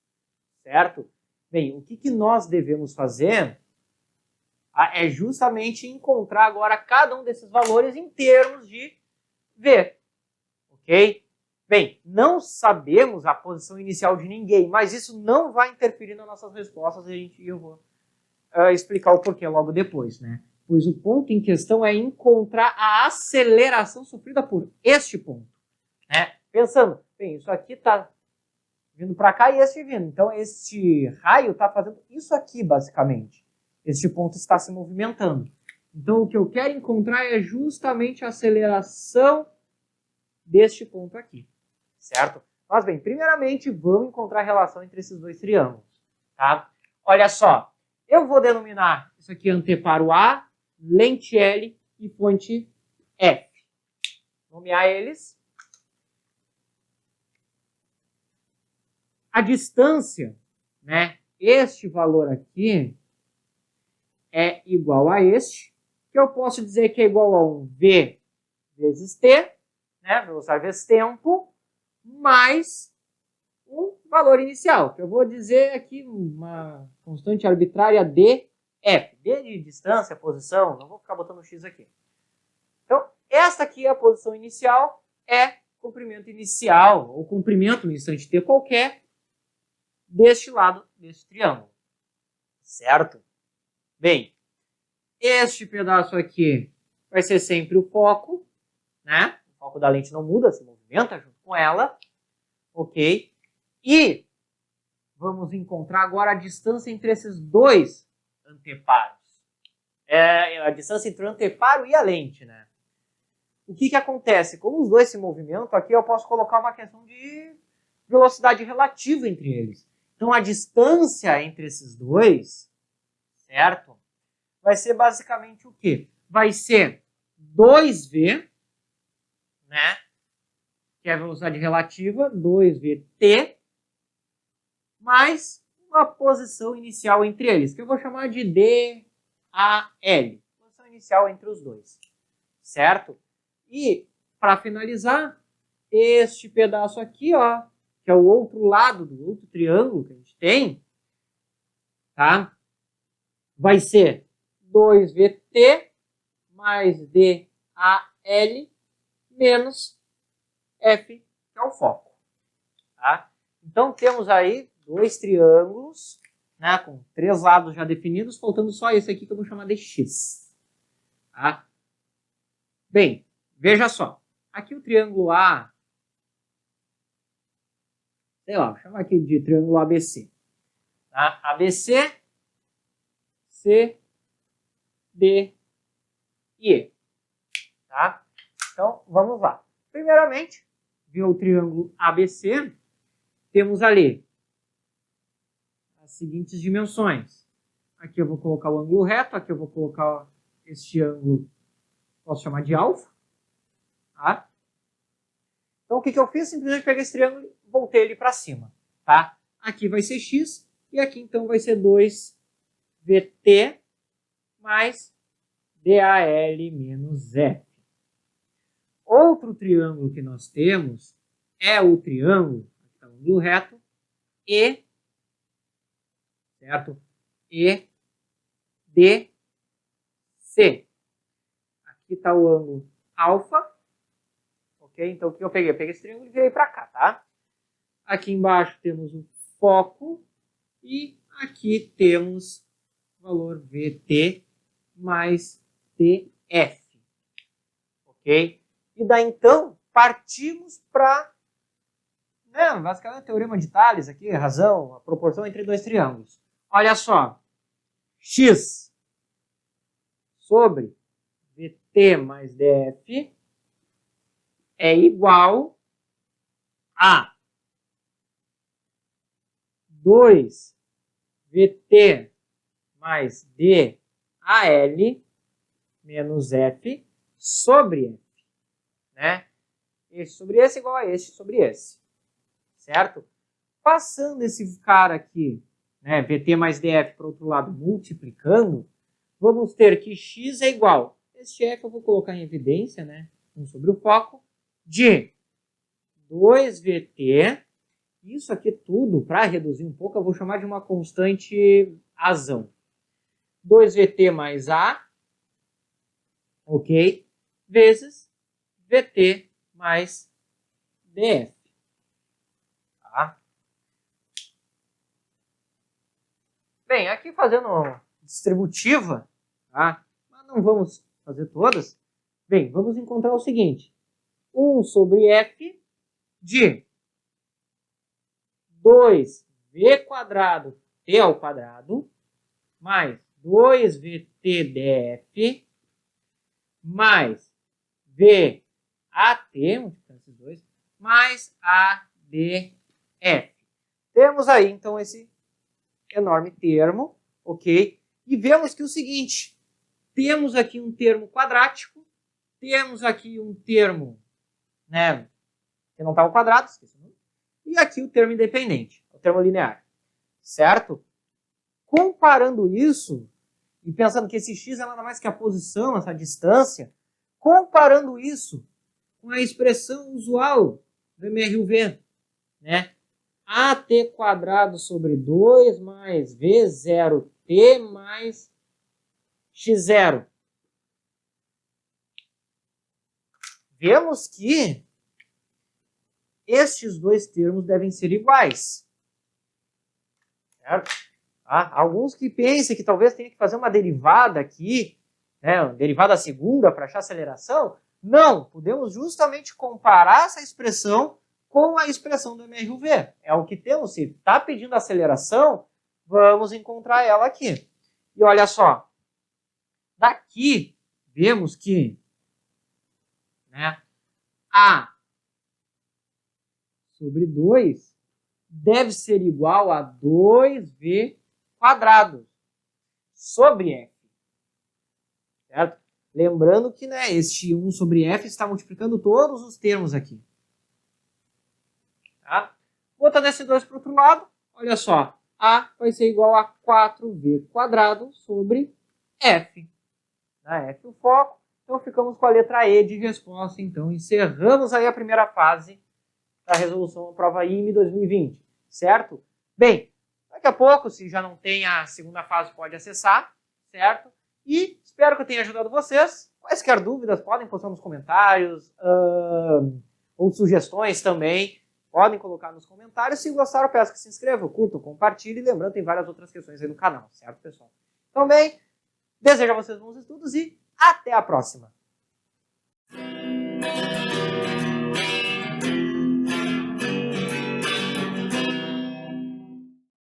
certo? Bem, o que nós devemos fazer é justamente encontrar agora cada um desses valores em termos de V, ok? Bem, não sabemos a posição inicial de ninguém, mas isso não vai interferir nas nossas respostas e eu vou explicar o porquê logo depois, né? Pois o ponto em questão é encontrar a aceleração sofrida por este ponto, né? Pensando, bem, isso aqui está vindo para cá e este vindo. Então, este raio está fazendo isso aqui, basicamente. Este ponto está se movimentando. Então, o que eu quero encontrar é justamente a aceleração deste ponto aqui, certo? Mas, bem, primeiramente, vamos encontrar a relação entre esses dois triângulos, tá? Olha só, eu vou denominar isso aqui anteparo A, lente L e fonte F. Nomear eles. A distância, né, este valor aqui é igual a este, que eu posso dizer que é igual a um V vezes T, né, velocidade vezes tempo, mais um valor inicial, que eu vou dizer aqui uma constante arbitrária df, d de distância, posição, não vou ficar botando x aqui. Então, esta aqui é a posição inicial, é comprimento inicial, ou comprimento no instante t qualquer, deste lado desse triângulo, certo? Bem, este pedaço aqui vai ser sempre o foco, né? O foco da lente não muda, se movimenta junto com ela, ok? E vamos encontrar agora a distância entre esses dois anteparos. É a distância entre o anteparo e a lente, né? O que acontece? Como os dois se movimentam, aqui eu posso colocar uma questão de velocidade relativa entre eles. Então, a distância entre esses dois, certo? Vai ser basicamente o quê? Vai ser 2v, né? Que é a velocidade relativa, 2vt, mais uma posição inicial entre eles, que eu vou chamar de DAL. Posição inicial entre os dois, certo? E, para finalizar, este pedaço aqui, ó, que é o outro lado do outro triângulo que a gente tem, tá? Vai ser 2VT mais DAL menos F, que é o foco. Tá? Então, temos aí dois triângulos, né, com 3 lados já definidos, faltando só esse aqui que eu vou chamar de X. Tá? Bem, veja só. Aqui o triângulo A, sei lá, vou chamar aqui de triângulo ABC. Tá? ABC, C, D e E. Tá? Então, vamos lá. Primeiramente, ver o triângulo ABC, temos ali as seguintes dimensões. Aqui eu vou colocar o ângulo reto, aqui eu vou colocar este ângulo, posso chamar de alfa. Tá? Então, o que eu fiz? Simplesmente peguei esse triângulo e voltei ele para cima. Tá? Aqui vai ser x, e aqui então vai ser 2VT mais DAL menos F. Outro triângulo que nós temos é o triângulo, aqui está o ângulo reto, E, certo? EDC. Aqui está o ângulo alfa, ok? Então, o que eu peguei? Eu peguei esse triângulo e virei para cá, tá? Aqui embaixo temos o foco e aqui temos o valor VT mais TF, ok? E daí, então, partimos para, né, basicamente, o teorema de Tales aqui, a razão, a proporção entre dois triângulos. Olha só, x sobre VT mais DF é igual a 2VT mais DAL menos F sobre F. Né? Esse sobre esse é igual a esse sobre esse. Certo? Passando esse cara aqui, né, VT mais DF para o outro lado, multiplicando, vamos ter que x é igual. Este F eu vou colocar em evidência, né, sobre o foco, de 2VT. Isso aqui tudo, para reduzir um pouco, eu vou chamar de uma constante azão. 2VT mais A, ok, vezes VT mais DF. Tá? Bem, aqui fazendo distributiva, tá? Mas não vamos fazer todas. Bem, vamos encontrar o seguinte. 1 sobre F de 2v² t ao quadrado mais 2vt df mais v AT, multiplicando esses dois, mais ADF. Temos aí, então, esse enorme termo, ok? E vemos que o seguinte, temos aqui um termo quadrático, temos aqui um termo, né, que não está ao quadrado, esqueci o nome, e aqui o termo independente, o termo linear, certo? Comparando isso, e pensando que esse x é nada mais que a posição, essa distância, comparando isso com a expressão usual do MRUV, né? AT² sobre 2 mais V0T mais X0. Vemos que estes dois termos devem ser iguais. Certo? Há alguns que pensam que talvez tenha que fazer uma derivada aqui, né, uma derivada segunda para achar aceleração. Não, podemos justamente comparar essa expressão com a expressão do MRUV. É o que temos. Se está pedindo aceleração, vamos encontrar ela aqui. E olha só, daqui vemos que, né, A sobre 2 deve ser igual a 2V² sobre F. Certo? Lembrando que, né, este 1 sobre F está multiplicando todos os termos aqui. Tá? Botando esse 2 para o outro lado, olha só. A vai ser igual a 4V² sobre F. F o foco. Então ficamos com a letra E de resposta. Então encerramos aí a primeira fase da resolução da prova IME 2020. Certo? Bem, daqui a pouco, se já não tem a segunda fase, pode acessar. Certo? E espero que eu tenha ajudado vocês. Quaisquer dúvidas, podem postar nos comentários. Ou sugestões também. Podem colocar nos comentários. Se gostaram, peço que se inscrevam, curtam, compartilhem. Lembrando, tem várias outras questões aí no canal. Certo, pessoal? Então, bem, desejo a vocês bons estudos e até a próxima!